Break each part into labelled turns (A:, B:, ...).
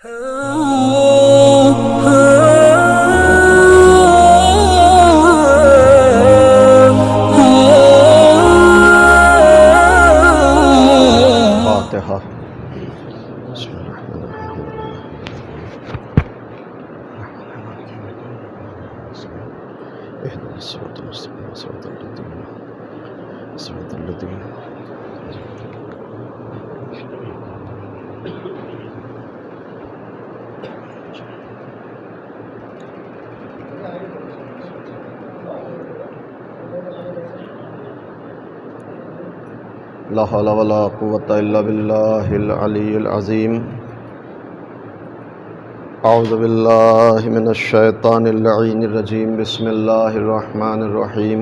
A: فاتحہ. بسم اللہ الرحمن الرحیم. اهدنا الصراط المستقيم صراط الذين لا حول ولا قوة إلا بالله العلي العظيم. أعوذ بالله من الشيطان اللعين الرجيم. بسم الله الرحمن الرحيم.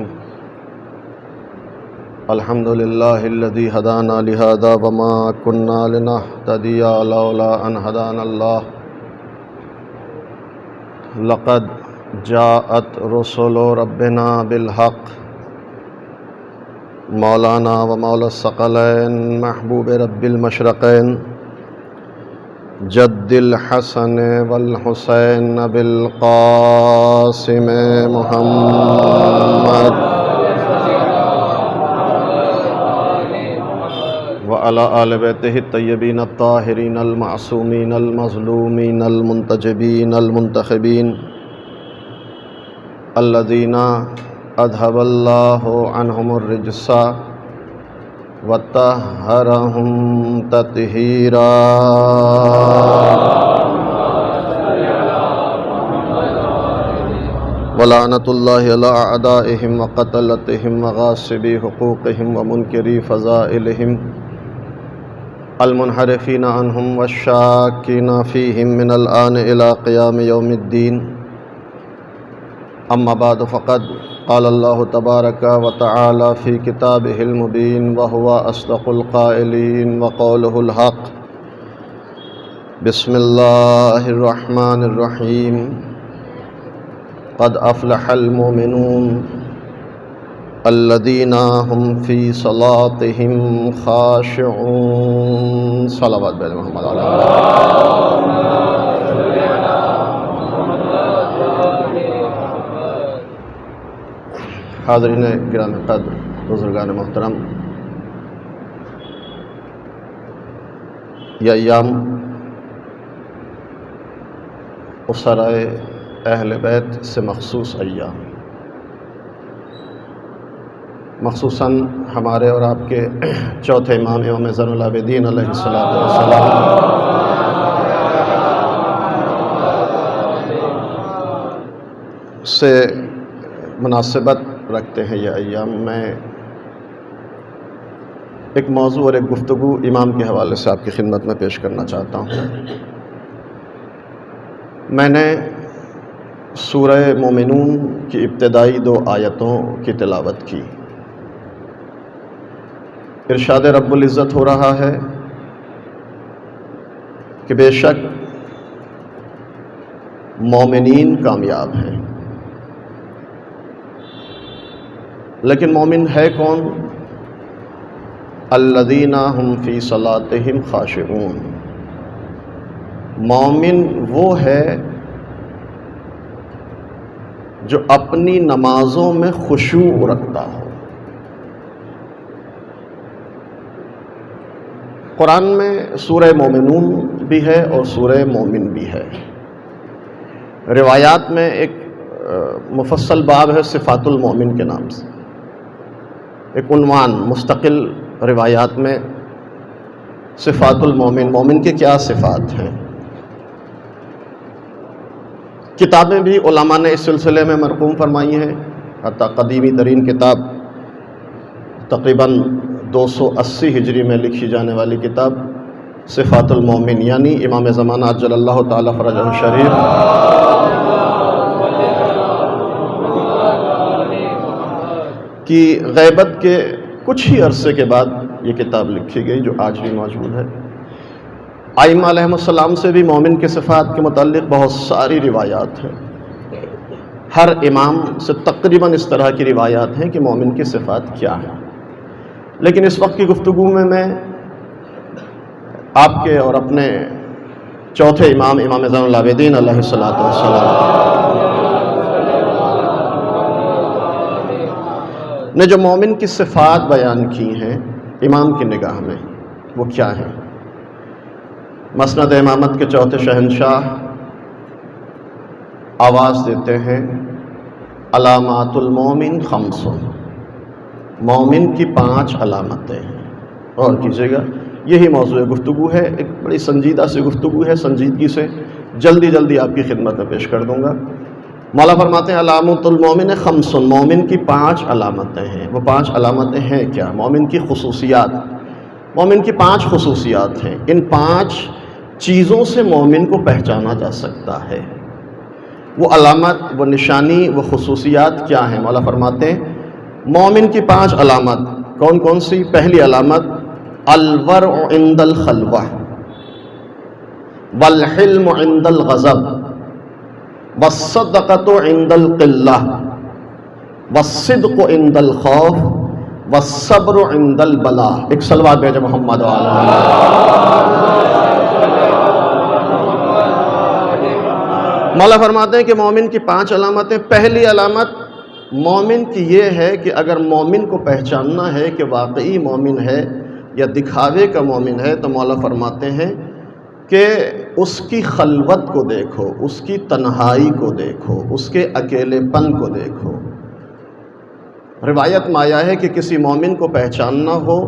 A: الحمد لله الذي هدانا لهذا وما كنا لنهتدي لولا أن هدانا الله. لقد جاءت رسل ربنا بالحق. مولانا و مولا الثقلین محبوب رب المشرقین جد الحسن والحسین بالقاسم محمد وعلى آل بیتہ الطیبین الطاہرین المعصومین المظلومین المنتجبین المنتخبین الذین اذهب اللہ عنہم الرجس وطہرہم تطہیرا. ولعنۃ اللہ علی اعدائہم وقتلتہم وغاصبی حقوقہم ومنکری فضائلہم المنحرفین عنہم والشاکین فیہم من الآن الی قیام یوم الدین. اما بعد فقد قال اللہ تبارک و تعالی فی کتابہ المبین وہو اصدق القائلین وقولہ الحق. بسم اللہ الرحمن الرحیم. قد افلح المؤمنون الذین هم فی صلاتهم خاشعون. صلوات بر محمد علیہ حاضرین گرام قدر، بزرگان محترم، یہ ایام اسرائے اہل بیت سے مخصوص ایام، مخصوصاً ہمارے اور آپ کے چوتھے امام امام زین العابدین علیہ الصلوۃ والسلام سے مناسبت رکھتے ہیں. یہ ایام میں ایک موضوع اور ایک گفتگو امام کے حوالے سے آپ کی خدمت میں پیش کرنا چاہتا ہوں. میں نے سورہ مومنون کی ابتدائی 2 آیتوں کی تلاوت کی. ارشاد رب العزت ہو رہا ہے کہ بے شک مومنین کامیاب ہیں. لیکن مومن ہے کون؟ الذین هم فی صلاتہم خاشعون. مومن وہ ہے جو اپنی نمازوں میں خشوع رکھتا ہو. قرآن میں سورہ مومنون بھی ہے اور سورہ مومن بھی ہے. روایات میں ایک مفصل باب ہے صفات المومن کے نام سے، ایک عنوان مستقل روایات میں صفات المومن، مومن کے کیا صفات ہیں. کتابیں بھی علماء نے اس سلسلے میں مرقوم فرمائی ہیں. حتیٰ قدیمی ترین کتاب تقریباً 280 ہجری میں لکھی جانے والی کتاب صفات المومن، یعنی امام زمانہ عجل اللہ تعالی فرجہ الشریف کی غیبت کے کچھ ہی عرصے کے بعد یہ کتاب لکھی گئی، جو آج بھی موجود ہے. ائمہ علیہم السلام سے بھی مومن کے صفات کے متعلق بہت ساری روایات ہیں. ہر امام سے تقریباً اس طرح کی روایات ہیں کہ مومن کی صفات کیا ہیں. لیکن اس وقت کی گفتگو میں آپ کے اور اپنے چوتھے امام زین العابدین علیہ الصلوۃ والسلام نے جو مومن کی صفات بیان کی ہیں امام کی نگاہ میں، وہ کیا ہیں؟ مسند امامت کے چوتھے شہنشاہ آواز دیتے ہیں علامات المومن خمس، مومن کی 5 علامتیں ہیں۔ غور کیجیے گا، یہی موضوع گفتگو ہے، ایک بڑی سنجیدہ سی گفتگو ہے، سنجیدگی سے جلدی آپ کی خدمت میں پیش کر دوں گا۔ مولا فرماتے ہیں علامات المومن خمس، مومن کی 5 علامتیں ہیں۔ وہ 5 علامتیں ہیں کیا؟ مومن کی خصوصیات، مومن کی 5 خصوصیات ہیں۔ ان 5 چیزوں سے مومن کو پہچانا جا سکتا ہے۔ وہ علامت، وہ نشانی، وہ خصوصیات کیا ہیں؟ مولا فرماتے ہیں مومن کی 5 علامت کون کون سی؟ پہلی علامت الورع عند الخلوہ، والحلم عند الغضب، والصدقۃ عند القلہ، والصدق عند الخوف، والصبر عند البلاء۔ ایک صلوات بھیجے محمد مولا فرماتے ہیں کہ مومن کی 5 علامتیں۔ پہلی علامت مومن کی یہ ہے کہ اگر مومن کو پہچاننا ہے کہ واقعی مومن ہے یا دکھاوے کا مومن ہے، تو مولا فرماتے ہیں کہ اس کی خلوت کو دیکھو، اس کی تنہائی کو دیکھو، اس کے اکیلے پن کو دیکھو۔ روایت میں آیا ہے کہ کسی مومن کو پہچاننا ہو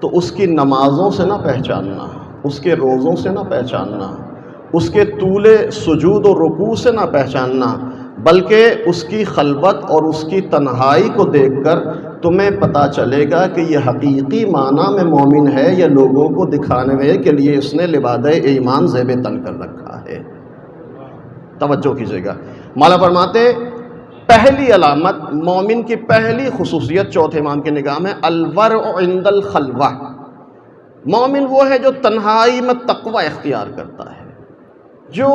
A: تو اس کی نمازوں سے نہ پہچاننا، اس کے روزوں سے نہ پہچاننا، اس کے طول سجود و رکوع سے نہ پہچاننا، بلکہ اس کی خلوت اور اس کی تنہائی کو دیکھ کر تمہیں پتہ چلے گا کہ یہ حقیقی معنی میں مومن ہے یا لوگوں کو دکھانے کے لیے اس نے لبادہ ایمان زیب تن کر رکھا ہے۔ توجہ کیجیے گا، مولا فرماتے پہلی علامت، مومن کی پہلی خصوصیت چوتھے امام کی نگاہ میں الورع عند الخلوہ۔ مومن وہ ہے جو تنہائی میں تقوی اختیار کرتا ہے، جو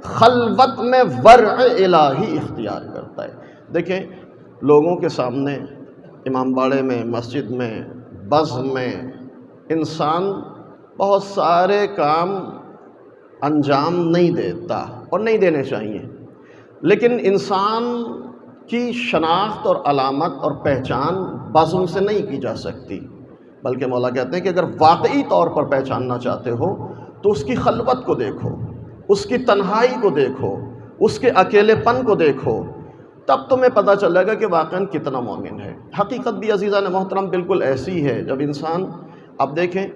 A: خلوت میں ورع الہی اختیار کرتا ہے۔ دیکھیں لوگوں کے سامنے، امام باڑے میں، مسجد میں، بزم میں انسان بہت سارے کام انجام نہیں دیتا اور نہیں دینے چاہیے، لیکن انسان کی شناخت اور علامت اور پہچان بزم سے نہیں کی جا سکتی، بلکہ مولا کہتے ہیں کہ اگر واقعی طور پر پہچاننا چاہتے ہو تو اس کی خلوت کو دیکھو، اس کی تنہائی کو دیکھو، اس کے اکیلے پن کو دیکھو، تب تمہیں پتہ چلے گا کہ واقعاً کتنا مومن ہے۔ حقیقت بھی عزیزان محترم بالکل ایسی ہے، جب انسان، اب دیکھیں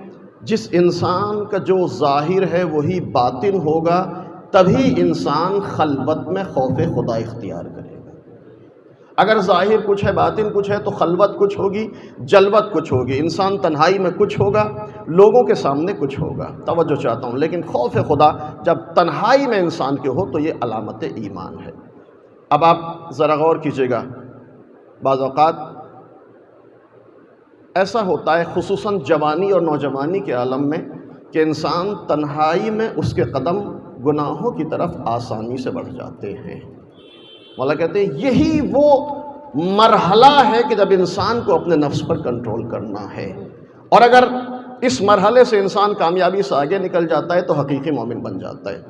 A: جس انسان کا جو ظاہر ہے وہی باطن ہوگا، تبھی انسان خلوت میں خوف خدا اختیار کرے گا۔ اگر ظاہر کچھ ہے باطن کچھ ہے تو خلوت کچھ ہوگی، جلوت کچھ ہوگی، انسان تنہائی میں کچھ ہوگا، لوگوں کے سامنے کچھ ہوگا۔ توجہ چاہتا ہوں، لیکن خوف خدا جب تنہائی میں انسان کے ہو تو یہ علامت ایمان ہے۔ اب آپ ذرا غور کیجیے گا، بعض اوقات ایسا ہوتا ہے خصوصاً جوانی اور نوجوانی کے عالم میں کہ انسان تنہائی میں اس کے قدم گناہوں کی طرف آسانی سے بڑھ جاتے ہیں۔ مولا کہتے ہیں یہی وہ مرحلہ ہے کہ جب انسان کو اپنے نفس پر کنٹرول کرنا ہے، اور اگر اس مرحلے سے انسان کامیابی سے آگے نکل جاتا ہے تو حقیقی مومن بن جاتا ہے۔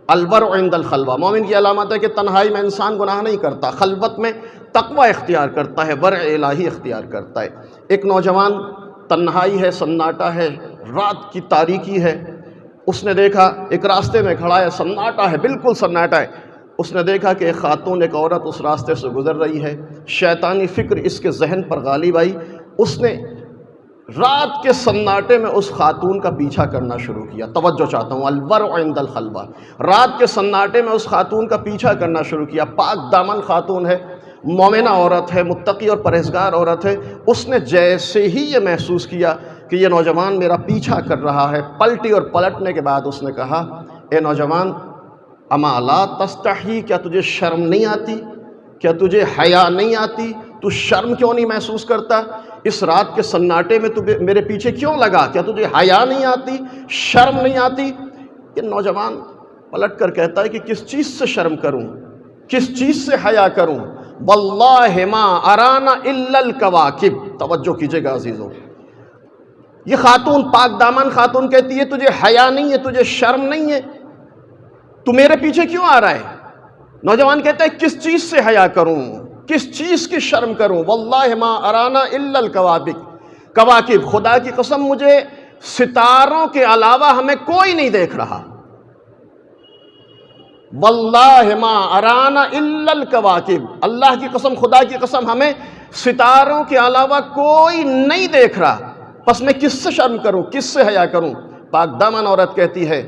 A: الورع عند الخلوہ، مومن کی علامت ہے کہ تنہائی میں انسان گناہ نہیں کرتا، خلوت میں تقوی اختیار کرتا ہے، ورع الہی اختیار کرتا ہے۔ ایک نوجوان، تنہائی ہے، سناٹا ہے، رات کی تاریکی ہے، اس نے دیکھا ایک راستے میں کھڑا ہے، سناٹا ہے، بالکل سناٹا ہے، اس نے دیکھا کہ ایک خاتون، ایک عورت اس راستے سے گزر رہی ہے، شیطانی فکر اس کے ذہن پر غالب آئی، اس نے رات کے سناٹے میں اس خاتون کا پیچھا کرنا شروع کیا۔ توجہ چاہتا ہوں، الورع عند الخلوہ، رات کے سناٹے میں اس خاتون کا پیچھا کرنا شروع کیا۔ پاک دامن خاتون ہے، مومنہ عورت ہے، متقی اور پرہیزگار عورت ہے۔ اس نے جیسے ہی یہ محسوس کیا کہ یہ نوجوان میرا پیچھا کر رہا ہے، پلٹی اور پلٹنے کے بعد اس نے کہا، اے نوجوان، اما لا تستحی، کیا تجھے شرم نہیں آتی؟ کیا تجھے حیا نہیں آتی؟ تو شرم کیوں نہیں محسوس کرتا؟ اس رات کے سناٹے میں تو میرے پیچھے کیوں لگا؟ کیا تجھے حیا نہیں آتی؟ شرم نہیں آتی؟ یہ نوجوان پلٹ کر کہتا ہے کہ کس چیز سے شرم کروں، کس چیز سے حیا کروں؟ واللہ ما ارانا الا الکواکب۔ توجہ کیجئے گا عزیزوں، یہ خاتون، پاک دامن خاتون کہتی ہے تجھے حیا نہیں ہے، تجھے شرم نہیں ہے؟ تو میرے پیچھے کیوں آ رہا ہے؟ نوجوان کہتا ہے کس چیز سے حیا کروں، کس چیز کی شرم کروں؟ واللہ ما ارانا الا الکواکب، خدا کی قسم مجھے ستاروں کے علاوہ ہمیں کوئی نہیں دیکھ رہا۔ واللہ ما ارانا الا الکواکب، اللہ کی قسم، خدا کی قسم ہمیں ستاروں کے علاوہ کوئی نہیں دیکھ رہا، پس میں کس سے شرم کروں، کس سے حیا کروں؟ پاک دامن عورت کہتی ہے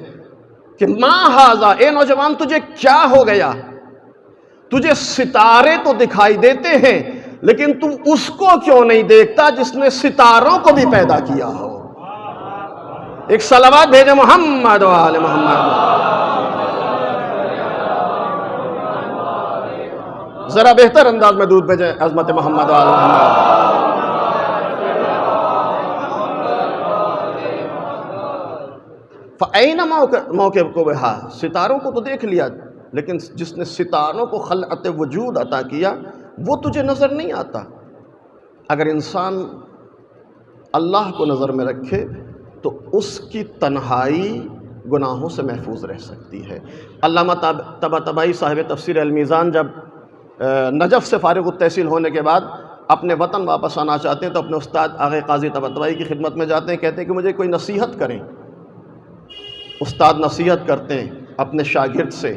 A: کہ ما ھذا، اے نوجوان تجھے کیا ہو گیا؟ تجھے ستارے تو دکھائی دیتے ہیں لیکن تم اس کو کیوں نہیں دیکھتا جس نے ستاروں کو بھی پیدا کیا ہو؟ ایک صلوات بھیجے محمد و آل محمد۔ ذرا بہتر انداز میں درود بھیجیں عظمت محمد و آل محمد۔ فَأَيْنَ مَوْقِفُكَ، ستاروں کو تو دیکھ لیا لیکن جس نے ستاروں کو خلعت وجود عطا کیا وہ تجھے نظر نہیں آتا۔ اگر انسان اللہ کو نظر میں رکھے تو اس کی تنہائی گناہوں سے محفوظ رہ سکتی ہے۔ علامہ طباطبائی صاحب تفسیر المیزان جب نجف سے فارغ التحصیل ہونے کے بعد اپنے وطن واپس آنا چاہتے ہیں تو اپنے استاد آغا قاضی طباطبائی کی خدمت میں جاتے ہیں، کہتے ہیں کہ مجھے کوئی نصیحت کریں۔ استاد نصیحت کرتے ہیں اپنے شاگرد سے،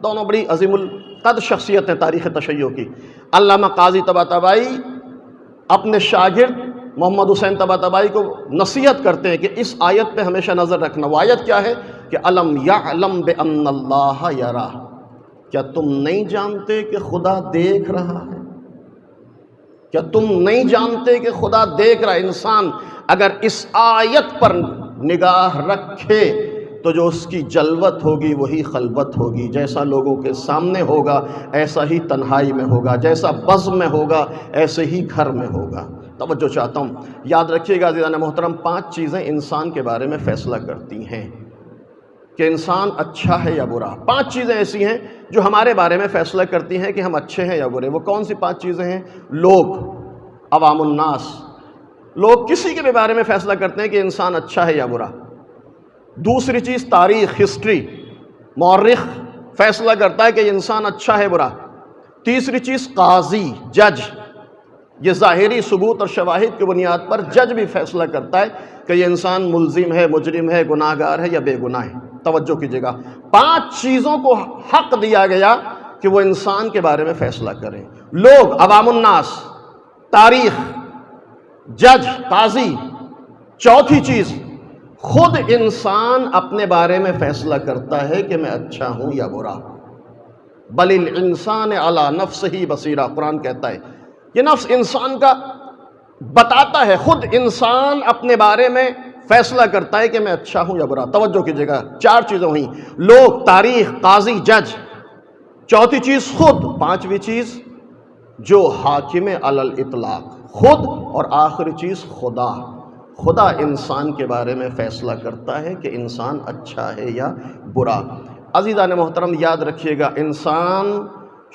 A: دونوں بڑی عظیم القدر شخصیت ہیں تاریخ تشیع کی۔ علامہ قاضی طباطبائی اپنے شاگرد محمد حسین طباطبائی کو نصیحت کرتے ہیں کہ اس آیت پہ ہمیشہ نظر رکھنا۔ وہ آیت کیا ہے کہ الم یعلم بان اللہ یرا، کیا تم نہیں جانتے کہ خدا دیکھ رہا ہے؟ کیا تم نہیں جانتے کہ خدا دیکھ رہا ہے؟ انسان اگر اس آیت پر نگاہ رکھے تو جو اس کی جلوت ہوگی وہی خلوت ہوگی، جیسا لوگوں کے سامنے ہوگا ایسا ہی تنہائی میں ہوگا، جیسا بزم میں ہوگا ایسے ہی گھر میں ہوگا۔ توجہ چاہتا ہوں، یاد رکھیے گا عزیزان محترم، 5 چیزیں انسان کے بارے میں فیصلہ کرتی ہیں کہ انسان اچھا ہے یا برا۔ 5 چیزیں ایسی ہیں جو ہمارے بارے میں فیصلہ کرتی ہیں کہ ہم اچھے ہیں یا برے۔ وہ کون سی 5 چیزیں ہیں؟ لوگ، عوام الناس، لوگ کسی کے بھی بارے میں فیصلہ کرتے ہیں کہ انسان اچھا ہے یا برا۔ دوسری چیز تاریخ، ہسٹری، مورخ فیصلہ کرتا ہے کہ یہ انسان اچھا ہے برا۔ تیسری چیز قاضی، جج، یہ ظاہری ثبوت اور شواہد کی بنیاد پر جج بھی فیصلہ کرتا ہے کہ یہ انسان ملزم ہے، مجرم ہے، گناہ گار ہے یا بے گناہ ہے۔ توجہ کیجیے گا، 5 چیزوں کو حق دیا گیا کہ وہ انسان کے بارے میں فیصلہ کریں۔ لوگ، عوام الناس، تاریخ، جج، قاضی۔ چوتھی چیز، خود انسان اپنے بارے میں فیصلہ کرتا ہے کہ میں اچھا ہوں یا برا۔ بل الانسان علی نفسہ بصیرہ، قرآن کہتا ہے یہ نفس انسان کا بتاتا ہے، خود انسان اپنے بارے میں فیصلہ کرتا ہے کہ میں اچھا ہوں یا برا۔ توجہ کیجیے گا، 4 چیزیں ہوئیں، لوگ، تاریخ، قاضی، جج۔ چوتھی چیز خود، 5ویں چیز جو حاکم علی الاطلاق، خود، اور آخری چیز خدا۔ خدا انسان کے بارے میں فیصلہ کرتا ہے کہ انسان اچھا ہے یا برا۔ عزیزان محترم یاد رکھیے گا، انسان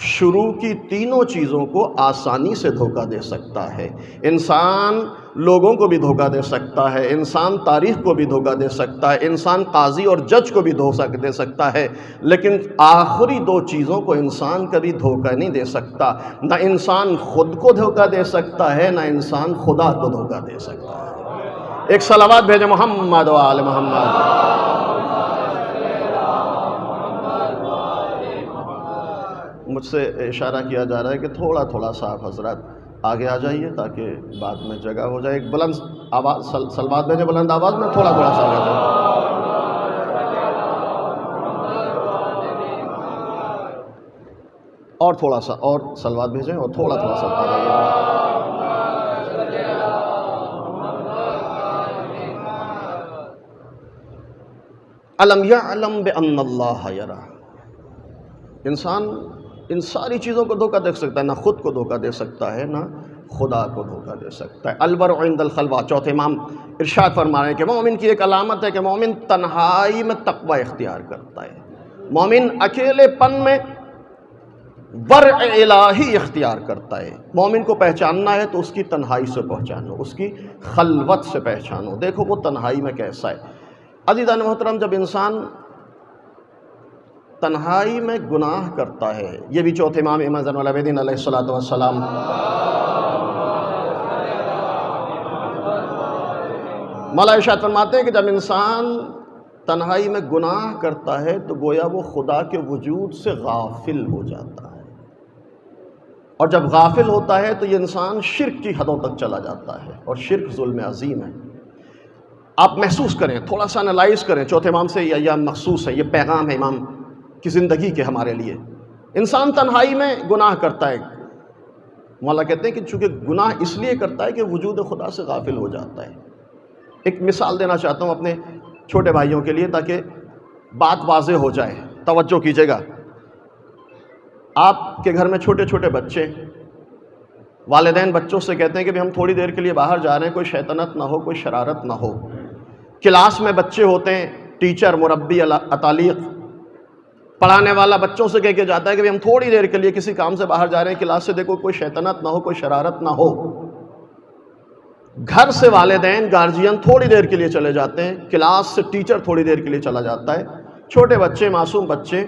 A: شروع کی تینوں چیزوں کو آسانی سے دھوکہ دے سکتا ہے۔ انسان لوگوں کو بھی دھوکہ دے سکتا ہے، انسان تاریخ کو بھی دھوکہ دے سکتا ہے، انسان قاضی اور جج کو بھی دھوکہ دے سکتا ہے، لیکن آخری 2 چیزوں کو انسان کبھی دھوکہ نہیں دے سکتا۔ نہ انسان خود کو دھوکہ دے سکتا ہے، نہ انسان خدا کو دھوکہ دے سکتا ہے۔ ایک صلوات بھیجے محمد و آل محمد۔ مجھ سے اشارہ کیا جا رہا ہے کہ تھوڑا سا آپ حضرات آگے آ جائیے تاکہ بعد میں جگہ ہو جائے۔ ایک بلند آواز، صلوات بھیجے بلند آواز میں، تھوڑا سا آگے جائیے۔ اور تھوڑا سا اور صلوات بھیجیں اور تھوڑا سا آ جائیے۔ الم یعلم بان اللہ یرا، انسان ان ساری چیزوں کو دھوکہ دے سکتا ہے، نہ خود کو دھوکہ دے سکتا ہے، نہ خدا کو دھوکہ دے سکتا ہے۔ الورع عند الخلوہ، چوتھے امام ارشاد فرما رہے ہیں کہ مومن کی ایک علامت ہے کہ مومن تنہائی میں تقوی اختیار کرتا ہے۔ مومن اکیلے پن میں ورع الہی اختیار کرتا ہے۔ مومن کو پہچاننا ہے تو اس کی تنہائی سے پہچانو، اس کی خلوت سے پہچانو، دیکھو وہ تنہائی میں کیسا ہے۔ عزیزان محترم، جب انسان تنہائی میں گناہ کرتا ہے. یہ بھی چوتھے امام زین العابدین علیہ الصلوۃ والسلام مولا ارشاد فرماتے ہیں کہ جب انسان تنہائی میں گناہ کرتا ہے تو گویا وہ خدا کے وجود سے غافل ہو جاتا ہے، اور جب غافل ہوتا ہے تو یہ انسان شرک کی حدوں تک چلا جاتا ہے، اور شرک ظلم عظیم ہے. آپ محسوس کریں، تھوڑا سا انالائز کریں چوتھے امام سے، یہ مخصوص ہے، یہ پیغام ہے امام کی زندگی کے ہمارے لیے. انسان تنہائی میں گناہ کرتا ہے، مولا کہتے ہیں کہ چونکہ گناہ اس لیے کرتا ہے کہ وجود خدا سے غافل ہو جاتا ہے. ایک مثال دینا چاہتا ہوں اپنے چھوٹے بھائیوں کے لیے تاکہ بات واضح ہو جائے، توجہ کیجیے گا. آپ کے گھر میں چھوٹے چھوٹے بچے، والدین بچوں سے کہتے ہیں کہ ہم تھوڑی دیر کے لیے باہر جا رہے ہیں، کوئی شیطنت نہ ہو، کوئی شرارت نہ ہو. کلاس میں بچے ہوتے ہیں، ٹیچر، مربی، اتالیق، پڑھانے والا بچوں سے کہہ کے جاتا ہے کہ ہم تھوڑی دیر کے لیے کسی کام سے باہر جا رہے ہیں، کلاس سے دیکھو کوئی شیطنت نہ ہو، کوئی شرارت نہ ہو. گھر سے والدین، گارجین تھوڑی دیر کے لیے چلے جاتے ہیں، کلاس سے ٹیچر تھوڑی دیر کے لیے چلا جاتا ہے. چھوٹے بچے، معصوم بچے،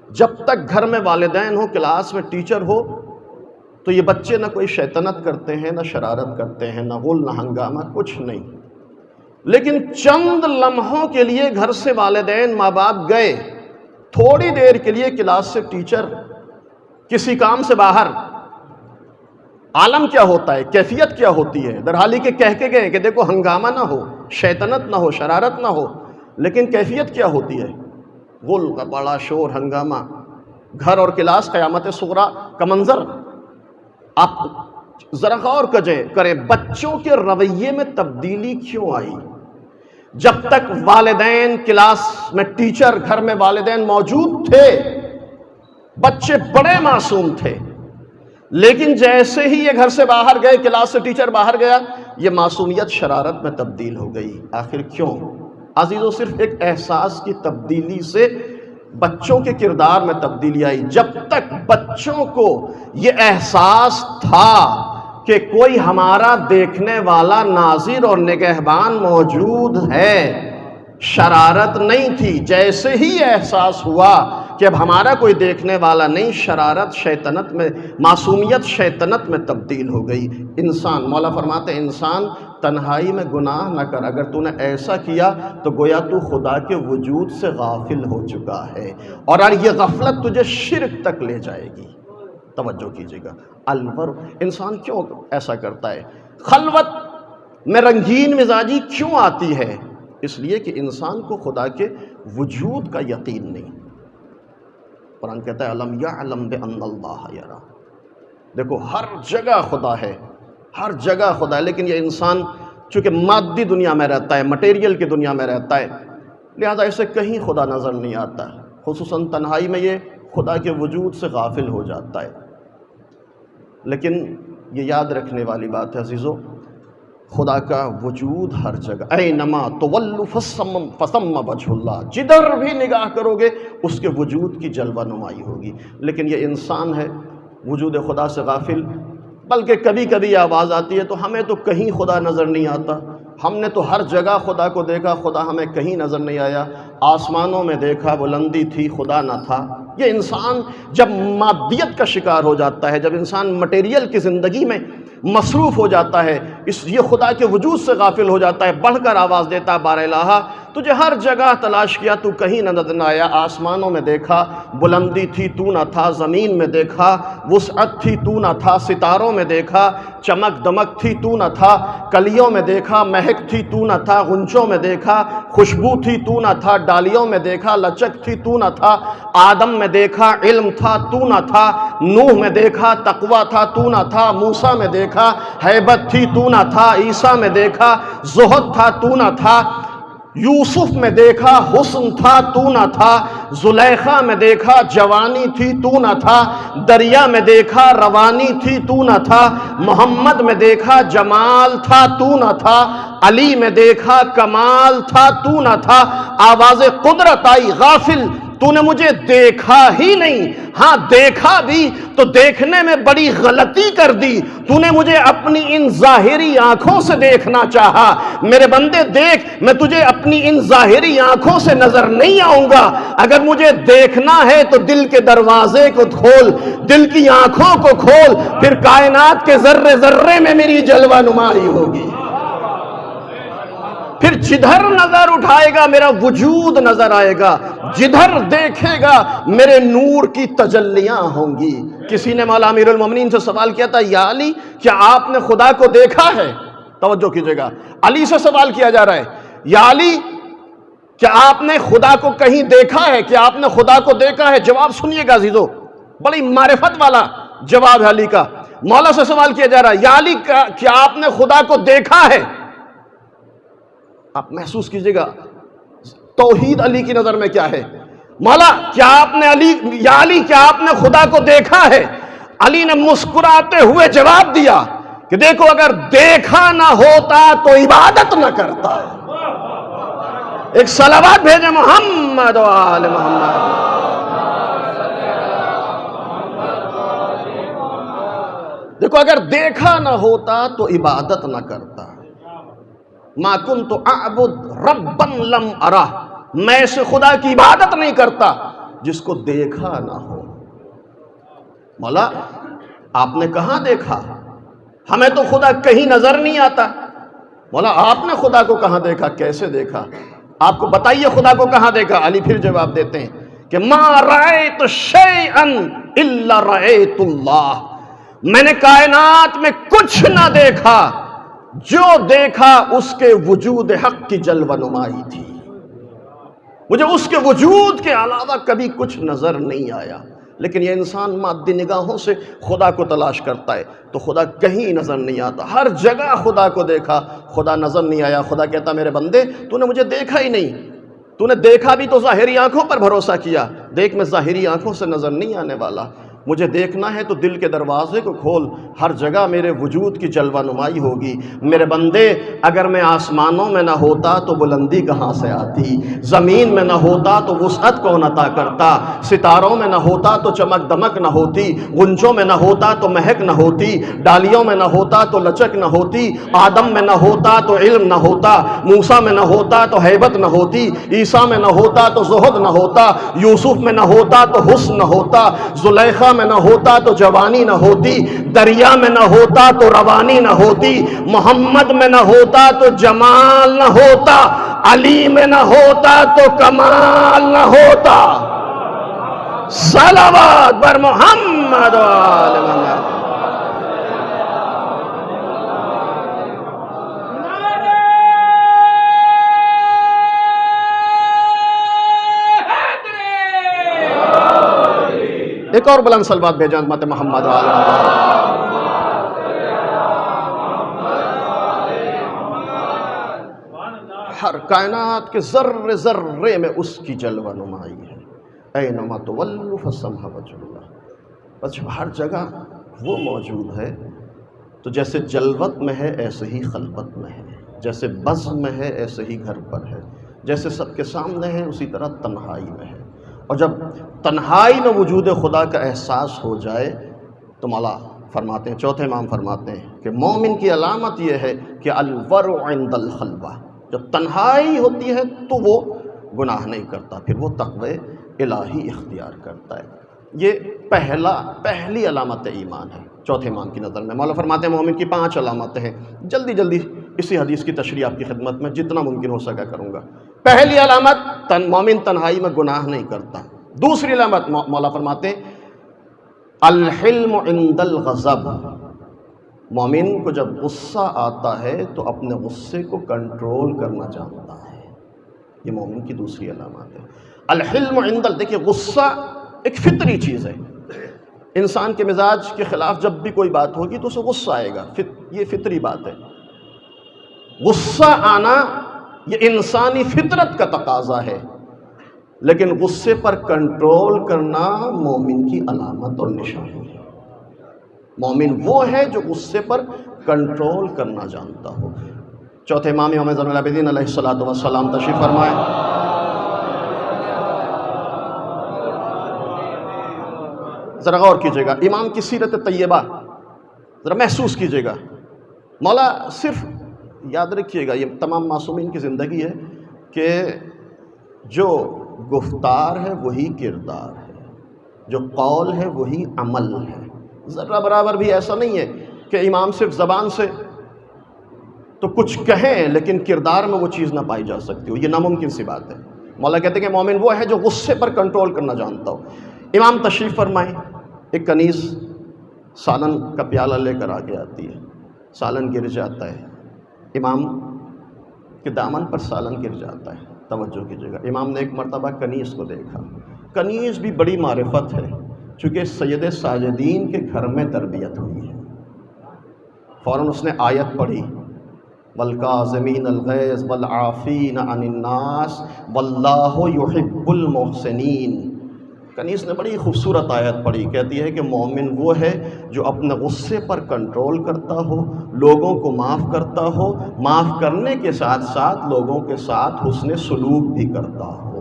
A: جب تک گھر میں والدین ہو، کلاس میں ٹیچر ہو، تو یہ بچے نہ کوئی شیطنت کرتے ہیں، نہ شرارت کرتے ہیں، نہ غل، نہ ہنگامہ، کچھ نہیں. لیکن چند لمحوں کے لیے گھر سے والدین، ماں باپ گئے، تھوڑی دیر کے لیے کلاس سے ٹیچر، کسی کام سے باہر، عالم کیا ہوتا ہے، کیفیت کیا ہوتی ہے. درحالی کہ کہہ کے گئے کہ دیکھو ہنگامہ نہ ہو، شیطنت نہ ہو، شرارت نہ ہو، لیکن کیفیت کیا ہوتی ہے، غل کا بڑا شور، ہنگامہ. گھر اور کلاس قیامت صغریٰ کا منظر. آپ ذرا غور کریں بچوں کے رویے میں تبدیلی کیوں آئی. جب تک والدین، کلاس میں ٹیچر، گھر میں والدین موجود تھے، بچے بڑے معصوم تھے. لیکن جیسے ہی یہ گھر سے باہر گئے، کلاس سے ٹیچر باہر گیا، یہ معصومیت شرارت میں تبدیل ہو گئی. آخر کیوں؟ عزیزو، صرف ایک احساس کی تبدیلی سے بچوں کے کردار میں تبدیلی آئی. جب تک بچوں کو یہ احساس تھا کہ کوئی ہمارا دیکھنے والا ناظر اور نگہبان موجود ہے، شرارت نہیں تھی. جیسے ہی یہ احساس ہوا کہ اب ہمارا کوئی دیکھنے والا نہیں، شرارت شیطنت میں، معصومیت شیطنت میں تبدیل ہو گئی. انسان، مولا فرماتے ہیں انسان تنہائی میں گناہ نہ کر، اگر تو نے ایسا کیا تو گویا تو خدا کے وجود سے غافل ہو چکا ہے، اور یہ غفلت تجھے شرک تک لے جائے گی. توجہ کیجیے گا. الور، انسان کیوں ایسا کرتا ہے؟ خلوت میں رنگین مزاجی کیوں آتی ہے؟ اس لیے کہ انسان کو خدا کے وجود کا یقین نہیں. قرآن کہتا ہے الم یعلم بان اللہ یرا. دیکھو ہر جگہ خدا ہے، ہر جگہ خدا ہے، لیکن یہ انسان چونکہ مادی دنیا میں رہتا ہے، مٹیریل کی دنیا میں رہتا ہے، لہذا اسے کہیں خدا نظر نہیں آتا. خصوصاً تنہائی میں یہ خدا کے وجود سے غافل ہو جاتا ہے. لیکن یہ یاد رکھنے والی بات ہے عزیزو، خدا کا وجود ہر جگہ، اینما تولوا فثم وجہ اللہ، جدھر بھی نگاہ کرو گے اس کے وجود کی جلوہ نمائی ہوگی. لیکن یہ انسان ہے وجود خدا سے غافل. بلکہ کبھی کبھی آواز آتی ہے تو ہمیں تو کہیں خدا نظر نہیں آتا، ہم نے تو ہر جگہ خدا کو دیکھا، خدا ہمیں کہیں نظر نہیں آیا. آسمانوں میں دیکھا، بلندی تھی، خدا نہ تھا. یہ انسان جب مادیت کا شکار ہو جاتا ہے، جب انسان مٹیریل کی زندگی میں مصروف ہو جاتا ہے، یہ خدا کے وجود سے غافل ہو جاتا ہے. بڑھ کر آواز دیتا بار الہ، تجھے ہر جگہ تلاش کیا تو کہیں نظر نہ آیا. آسمانوں میں دیکھا، بلندی تھی تو نہ تھا، زمین میں دیکھا، وسعت تھی تو نہ تھا، ستاروں میں دیکھا، چمک دمک تھی تو نہ تھا، کلیوں میں دیکھا، مہک تھی تو نہ تھا، غنچوں میں دیکھا، خوشبو تھی تو نہ تھا، ڈالیوں میں دیکھا، لچک تھی تو نہ تھا، آدم میں دیکھا، علم تھا تو نہ تھا، نوح میں دیکھا، تقویٰ تھا تو نہ تھا، موسیٰ میں دیکھا، ہیبت تھی تو نہ تھا، عیسیٰ میں دیکھا، زہد تھا تو نہ تھا، یوسف میں دیکھا، حسن تھا تو نہ تھا، زلیخا میں دیکھا، جوانی تھی تو نہ تھا، دریا میں دیکھا، روانی تھی تو نہ تھا، محمد میں دیکھا، جمال تھا تو نہ تھا، علی میں دیکھا، کمال تھا تو نہ تھا. آواز قدرت آئی، غافل تو نے مجھے دیکھا ہی نہیں، ہاں دیکھا بھی تو دیکھنے میں بڑی غلطی کر دی، تو نے مجھے اپنی ان ظاہری آنکھوں سے دیکھنا چاہا۔ میرے بندے دیکھ، میں تجھے اپنی ان ظاہری آنکھوں سے نظر نہیں آؤں گا، اگر مجھے دیکھنا ہے تو دل کے دروازے کو کھول، دل کی آنکھوں کو کھول، پھر کائنات کے ذرے ذرے میں میری جلوہ نمائی ہوگی۔ پھر جدھر نظر اٹھائے گا میرا وجود نظر آئے گا، جدھر دیکھے گا میرے نور کی تجلیاں ہوں گی۔ کسی نے مولا امیر المومنین سے سوال کیا تھا، یا علی کیا آپ نے خدا کو دیکھا ہے؟ توجہ کیجئے گا، علی سے سوال کیا جا رہا ہے، یا علی کیا آپ نے خدا کو کہیں دیکھا ہے؟ کیا آپ نے خدا کو دیکھا ہے؟ جواب سنیے گا عزیزو، بڑی معرفت والا جواب ہے علی کا۔ مولا سے سوال کیا جا رہا ہے، یا علی کیا آپ نے خدا کو دیکھا ہے؟ آپ محسوس کیجئے گا توحید علی کی نظر میں کیا ہے۔ مولا کیا آپ نے یا علی کیا آپ نے خدا کو دیکھا ہے؟ علی نے مسکراتے ہوئے جواب دیا کہ دیکھو اگر دیکھا نہ ہوتا تو عبادت نہ کرتا۔ ایک صلوات بھیجے محمد و آل محمد۔ دیکھو اگر دیکھا نہ ہوتا تو عبادت نہ کرتا۔ ما کنت اعبد ربا لم ارہ، میں اسے خدا کی عبادت نہیں کرتا جس کو دیکھا نہ ہو۔ مولا آپ نے کہاں دیکھا؟ ہمیں تو خدا کہیں نظر نہیں آتا۔ مولا آپ نے خدا کو کہاں دیکھا؟ کیسے دیکھا؟ آپ کو بتائیے خدا کو کہاں دیکھا؟ علی پھر جواب دیتے ہیں کہ ما رأیت شیئا الا رأیت اللہ، میں نے کائنات میں کچھ نہ دیکھا، جو دیکھا اس کے وجود حق کی جلوہ نمائی تھی، مجھے اس کے وجود کے علاوہ کبھی کچھ نظر نہیں آیا۔ لیکن یہ انسان مادی نگاہوں سے خدا کو تلاش کرتا ہے تو خدا کہیں نظر نہیں آتا۔ ہر جگہ خدا کو دیکھا، خدا نظر نہیں آیا۔ خدا کہتا میرے بندے تو نے مجھے دیکھا ہی نہیں، تو نے دیکھا بھی تو ظاہری آنکھوں پر بھروسہ کیا، دیکھ میں ظاہری آنکھوں سے نظر نہیں آنے والا، مجھے دیکھنا ہے تو دل کے دروازے کو کھول، ہر جگہ میرے وجود کی جلوہ نمائی ہوگی۔ میرے بندے اگر میں آسمانوں میں نہ ہوتا تو بلندی کہاں سے آتی، زمین میں نہ ہوتا تو وسعت کون عطا کرتا، ستاروں میں نہ ہوتا تو چمک دمک نہ ہوتی، غنچوں میں نہ ہوتا تو مہک نہ ہوتی، ڈالیوں میں نہ ہوتا تو لچک نہ ہوتی، آدم میں نہ ہوتا تو علم نہ ہوتا، موسیٰ میں نہ ہوتا تو ہیبت نہ ہوتی، عیسیٰ میں نہ ہوتا تو زہد نہ ہوتا، یوسف میں نہ ہوتا تو حسن نہ ہوتا، زلیخا میں نہ ہوتا تو جوانی نہ ہوتی، دریا میں نہ ہوتا تو روانی نہ ہوتی، محمد میں نہ ہوتا تو جمال نہ ہوتا، علی میں نہ ہوتا تو کمال نہ ہوتا۔ صلوات بر محمد و آل محمد۔ ایک اور بلند صلوات بھیجیں امت محمد و آل محمد۔ ہر کائنات کے ذرے ذرے میں اس کی جلوہ نمائی ہے۔ اینما تولوا فثم وجہ اللہ، بس ہر جگہ وہ موجود ہے۔ تو جیسے جلوت میں ہے ایسے ہی خلوت میں ہے، جیسے بزم میں ہے ایسے ہی گھر پر ہے، جیسے سب کے سامنے ہے اسی طرح تنہائی میں ہے۔ اور جب تنہائی میں وجود خدا کا احساس ہو جائے تو مولا فرماتے ہیں، چوتھے امام فرماتے ہیں کہ مومن کی علامت یہ ہے کہ الورع عند الخلوہ، جب تنہائی ہوتی ہے تو وہ گناہ نہیں کرتا، پھر وہ تقوی الہی اختیار کرتا ہے۔ یہ پہلی علامت ایمان ہے چوتھے امام کی نظر میں۔ مولا فرماتے ہیں مومن کی 5 علامتیں ہیں، جلدی جلدی اسی حدیث کی تشریح آپ کی خدمت میں جتنا ممکن ہو سکا کروں گا۔ پہلی علامت مومن تنہائی میں گناہ نہیں کرتا۔ دوسری علامت مولا فرماتے ہیں الحلم عند الغضب، مومن کو جب غصہ آتا ہے تو اپنے غصے کو کنٹرول کرنا جانتا ہے، یہ مومن کی دوسری علامت ہے۔ الحلم عند دیکھیں غصہ ایک فطری چیز ہے، انسان کے مزاج کے خلاف جب بھی کوئی بات ہوگی تو اسے غصہ آئے گا، یہ فطری بات ہے۔ غصہ آنا یہ انسانی فطرت کا تقاضا ہے، لیکن غصے پر کنٹرول کرنا مومن کی علامت اور نشانی ہے۔ مومن وہ ہے جو غصے پر کنٹرول کرنا جانتا ہو۔ چوتھے امام زین العابدین علیہ الصلوۃ والسلام تشریف فرمائے۔ ذرا غور کیجیے گا، امام کی سیرت طیبہ ذرا محسوس کیجیے گا۔ مولا صرف یاد رکھیے گا، یہ تمام معصومین کی زندگی ہے کہ جو گفتار ہے وہی کردار ہے، جو قول ہے وہی عمل ہے۔ ذرا برابر بھی ایسا نہیں ہے کہ امام صرف زبان سے تو کچھ کہیں لیکن کردار میں وہ چیز نہ پائی جا سکتی ہو، یہ ناممکن سی بات ہے۔ مولا کہتے ہیں کہ مومن وہ ہے جو غصے پر کنٹرول کرنا جانتا ہو۔ امام تشریف فرمائیں، ایک کنیز سالن کا پیالہ لے کر آگے آتی ہے، سالن گر جاتا ہے، امام کے دامن پر سالن گر جاتا ہے۔ توجہ کیجیے گا، امام نے ایک مرتبہ کنیز کو دیکھا، کنیز بھی بڑی معرفت ہے چونکہ سید ساجدین کے گھر میں تربیت ہوئی ہے۔ فوراً اس نے آیت پڑھی، وَالْكَاظِمِينَ الْغَيْظَ وَالْعَافِينَ عَنِ النَّاسِ وَاللَّهُ يُحِبُّ الْمُحْسِنِينَ۔ کنیز نے بڑی خوبصورت آیت پڑھی، کہتی ہے کہ مومن وہ ہے جو اپنے غصے پر کنٹرول کرتا ہو، لوگوں کو معاف کرتا ہو، معاف کرنے کے ساتھ ساتھ لوگوں کے ساتھ حسن سلوک بھی کرتا ہو۔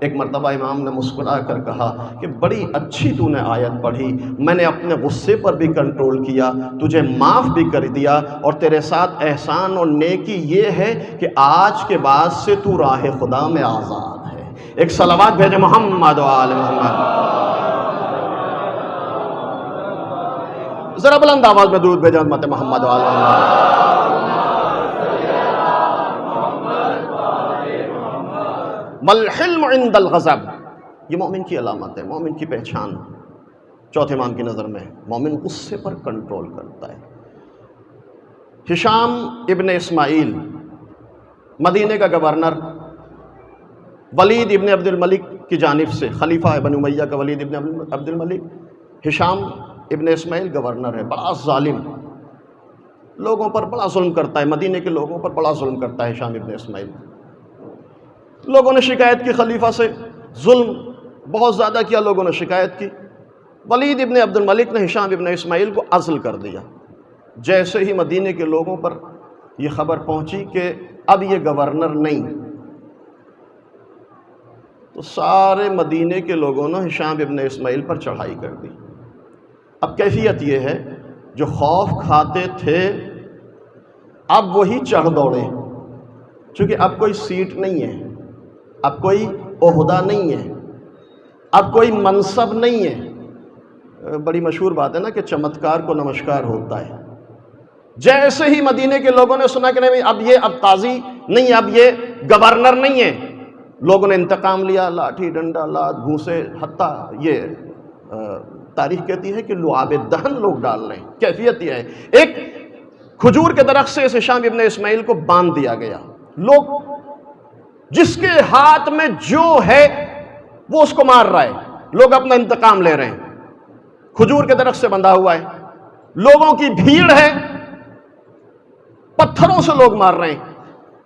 A: ایک مرتبہ امام نے مسکرا کر کہا کہ بڑی اچھی تو نے آیت پڑھی، میں نے اپنے غصے پر بھی کنٹرول کیا، تجھے معاف بھی کر دیا، اور تیرے ساتھ احسان اور نیکی یہ ہے کہ آج کے بعد سے تو راہ خدا میں آزاد ہے۔ ایک صلوات بھیجے محمد و آل محمد۔ ذرا بلند آواز میں درود بھیجے امت محمد و آل محمد۔ والحلم عند الغضب، یہ مومن کی علامت ہے، مومن کی پہچان۔ چوتھے امام کی نظر میں مومن غصے پر کنٹرول کرتا ہے۔ ہشام ابن اسماعیل مدینے کا گورنر، ولید ابن عبد الملک کی جانب سے، خلیفہ بن امیہ کا ولید ابن عبد الملک، ہشام ابن اسماعیل گورنر ہے، بڑا ظالم، لوگوں پر بڑا ظلم کرتا ہے، مدینے کے لوگوں پر بڑا ظلم کرتا ہے ہشام ابن اسماعیل۔ لوگوں نے شکایت کی خلیفہ سے، ظلم بہت زیادہ کیا، لوگوں نے شکایت کی۔ ولید ابن عبد الملک نے ہشام ابن اسماعیل کو عزل کر دیا۔ جیسے ہی مدینے کے لوگوں پر یہ خبر پہنچی کہ اب یہ گورنر نہیں، تو سارے مدینے کے لوگوں نے ہشام ابن اسماعیل پر چڑھائی کر دی۔ اب کیفیت یہ ہے، جو خوف کھاتے تھے اب وہی چڑھ دوڑے، چونکہ اب کوئی سیٹ نہیں ہے، اب کوئی عہدہ نہیں ہے، اب کوئی منصب نہیں ہے۔ بڑی مشہور بات ہے نا کہ چمتکار کو نمسکار ہوتا ہے۔ جیسے ہی مدینے کے لوگوں نے سنا کہ نہیں اب قاضی نہیں، اب یہ گورنر نہیں ہے، لوگوں نے انتقام لیا، لاٹھی ڈنڈا لات گھونسے، حتیٰ یہ تاریخ کہتی ہے کہ لعاب دہن لوگ ڈال رہے ہیں۔ کیفیت یہ ہے، ایک کھجور کے درخت سے اس ہشام ابن اسماعیل کو باندھ دیا گیا، لوگ جس کے ہاتھ میں جو ہے وہ اس کو مار رہا ہے، لوگ اپنا انتقام لے رہے ہیں۔ کھجور کے درخت سے بندھا ہوا ہے، لوگوں کی بھیڑ ہے، پتھروں سے لوگ مار رہے ہیں،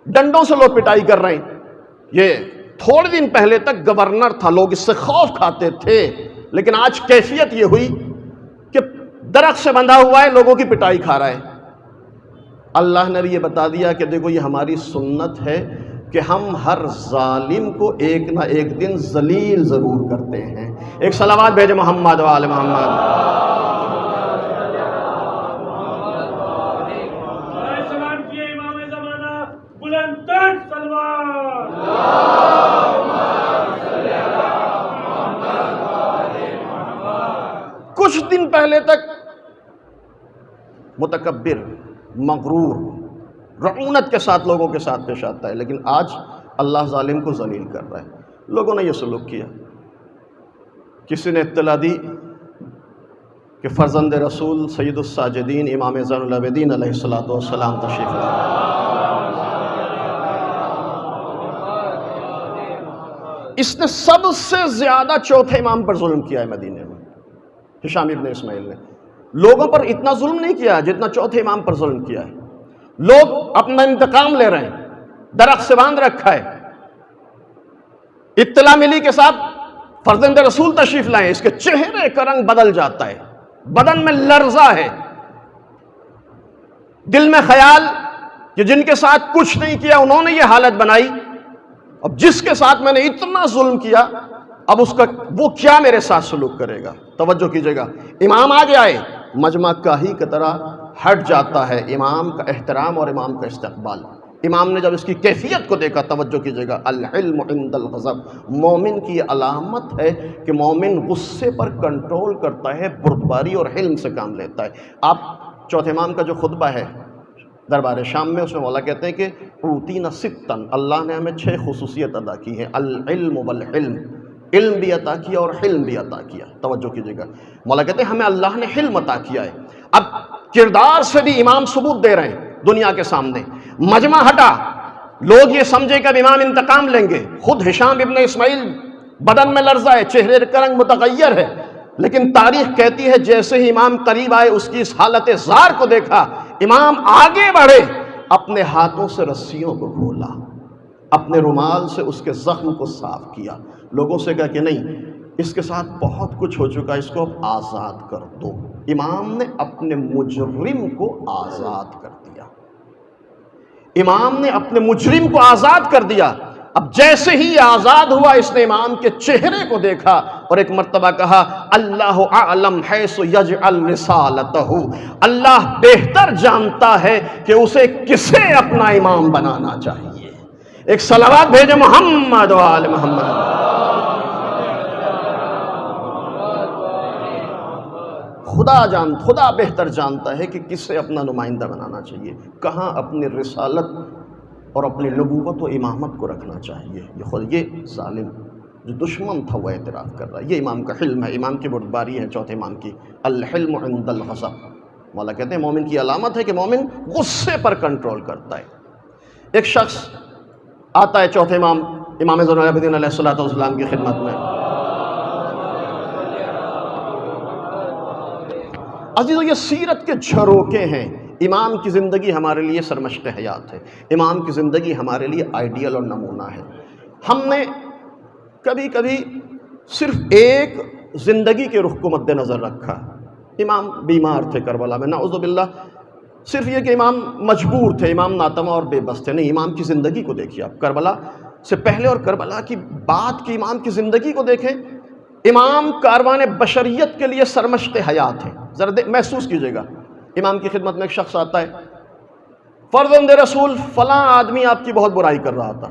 A: ڈنڈوں سے لوگ پٹائی کر رہے ہیں۔ یہ تھوڑے دن پہلے تک گورنر تھا، لوگ اس سے خوف کھاتے تھے، لیکن آج کیفیت یہ ہوئی کہ درخت سے بندھا ہوا ہے، لوگوں کی پٹائی کھا رہا ہے۔ اللہ نے یہ بتا دیا کہ دیکھو یہ ہماری سنت ہے کہ ہم ہر ظالم کو ایک نہ ایک دن ذلیل ضرور کرتے ہیں۔ ایک صلوات بھیجے محمد و آل محمد۔ کچھ دن پہلے تک متکبر، مغرور، رعونت کے ساتھ لوگوں کے ساتھ پیش آتا ہے، لیکن آج اللہ ظالم کو ذلیل کر رہا ہے۔ لوگوں نے یہ سلوک کیا۔ کسی نے اطلاع دی کہ فرزند رسول سید الساجدین امام زین العابدین علیہ السلام تشریف لائے۔ اس نے سب سے زیادہ چوتھے امام پر ظلم کیا ہے مدینے میں، ہشام ابن اسماعیل نے۔ لوگوں پر اتنا ظلم نہیں کیا جتنا چوتھے امام پر ظلم کیا ہے۔ لوگ اپنا انتقام لے رہے ہیں، درخت سے باندھ رکھا ہے۔ اطلاع ملی کے ساتھ فرزند رسول تشریف لائے، اس کے چہرے کا رنگ بدل جاتا ہے، بدن میں لرزہ ہے، دل میں خیال کہ جن کے ساتھ کچھ نہیں کیا انہوں نے یہ حالت بنائی، اب جس کے ساتھ میں نے اتنا ظلم کیا اب اس کا وہ کیا میرے ساتھ سلوک کرے گا؟ توجہ کیجئے گا، امام آگے آئے، مجمع کاہی کی طرح ہٹ جاتا ہے امام کا احترام اور امام کا استقبال۔ امام نے جب اس کی کیفیت کو دیکھا، توجہ کیجئے گا، العلم عند الغضب، مومن کی یہ علامت ہے کہ مومن غصے پر کنٹرول کرتا ہے، بردباری اور حلم سے کام لیتا ہے۔ آپ چوتھے امام کا جو خطبہ ہے دربار شام میں، اس میں مولا کہتے ہیں کہ اوتینا ستن، اللہ نے ہمیں 6 خصوصیت ادا کی ہے، العلم والحلم، علم بھی عطا کیا اور حلم بھی عطا کیا۔ توجہ کیجئے گا، مولا کہتے ہیں ہمیں اللہ نے حلم عطا کیا ہے۔ اب کردار سے بھی امام ثبوت دے رہے ہیں دنیا کے سامنے۔ مجمع ہٹا، لوگ یہ سمجھے کہ اب امام انتقام لیں گے، خود ہشام ابن اسماعیل بدن میں لرزہ ہے، چہرے کا رنگ متغیر ہے، لیکن تاریخ کہتی ہے جیسے ہی امام قریب آئے، اس کی اس حالت زار کو دیکھا، امام آگے بڑھے، اپنے ہاتھوں سے رسیوں کو کھولا، اپنے رومال سے اس کے زخم کو صاف کیا، لوگوں سے کہا کہ نہیں، اس کے ساتھ بہت کچھ ہو چکا، اس کو اب آزاد کر دو۔ امام نے اپنے مجرم کو آزاد کر دیا، امام نے اپنے مجرم کو آزاد کر دیا۔ اب جیسے ہی آزاد ہوا، اس نے امام کے چہرے کو دیکھا اور ایک مرتبہ کہا، اللہ اعلم حیث یجعل رسالتہ، اللہ بہتر جانتا ہے کہ اسے کسے اپنا امام بنانا چاہیے۔ ایک صلوات بھیجے محمد و آل محمد۔ خدا بہتر جانتا ہے کہ کس سے اپنا نمائندہ بنانا چاہیے، کہاں اپنی رسالت اور اپنی نبوت و امامت کو رکھنا چاہیے۔ یہ ظالم جو دشمن تھا وہ اعتراف کر رہا ہے۔ یہ امام کا حلم ہے، امام کی بردباری ہے چوتھے امام کی، الحلم عند الغضب۔ مولا کہتے ہیں مومن کی علامت ہے کہ مومن غصے پر کنٹرول کرتا ہے۔ ایک شخص آتا ہے چوتھے امام زین العابدین علیہ الصلوۃ والسلام کی خدمت میں، عزیزو یہ سیرت کے جھروکے ہیں۔ امام کی زندگی ہمارے لیے سرمشق حیات ہے، امام کی زندگی ہمارے لیے آئیڈیل اور نمونہ ہے۔ ہم نے کبھی کبھی صرف ایک زندگی کے رخ کو مد نظر رکھا، امام بیمار تھے کربلا میں، نعوذ باللہ، صرف یہ کہ امام مجبور تھے، امام ناتما اور بے بس تھے، نہیں، امام کی زندگی کو دیکھیے آپ، کربلا سے پہلے اور کربلا کی بعد کی امام کی زندگی کو دیکھیں۔ امام کاروان بشریت کے لیے سرمشق حیات ہے۔ ذرا محسوس کیجئے گا، امام کی خدمت میں ایک شخص آتا ہے، فرزند رسول فلاں آدمی آپ کی بہت برائی کر رہا تھا،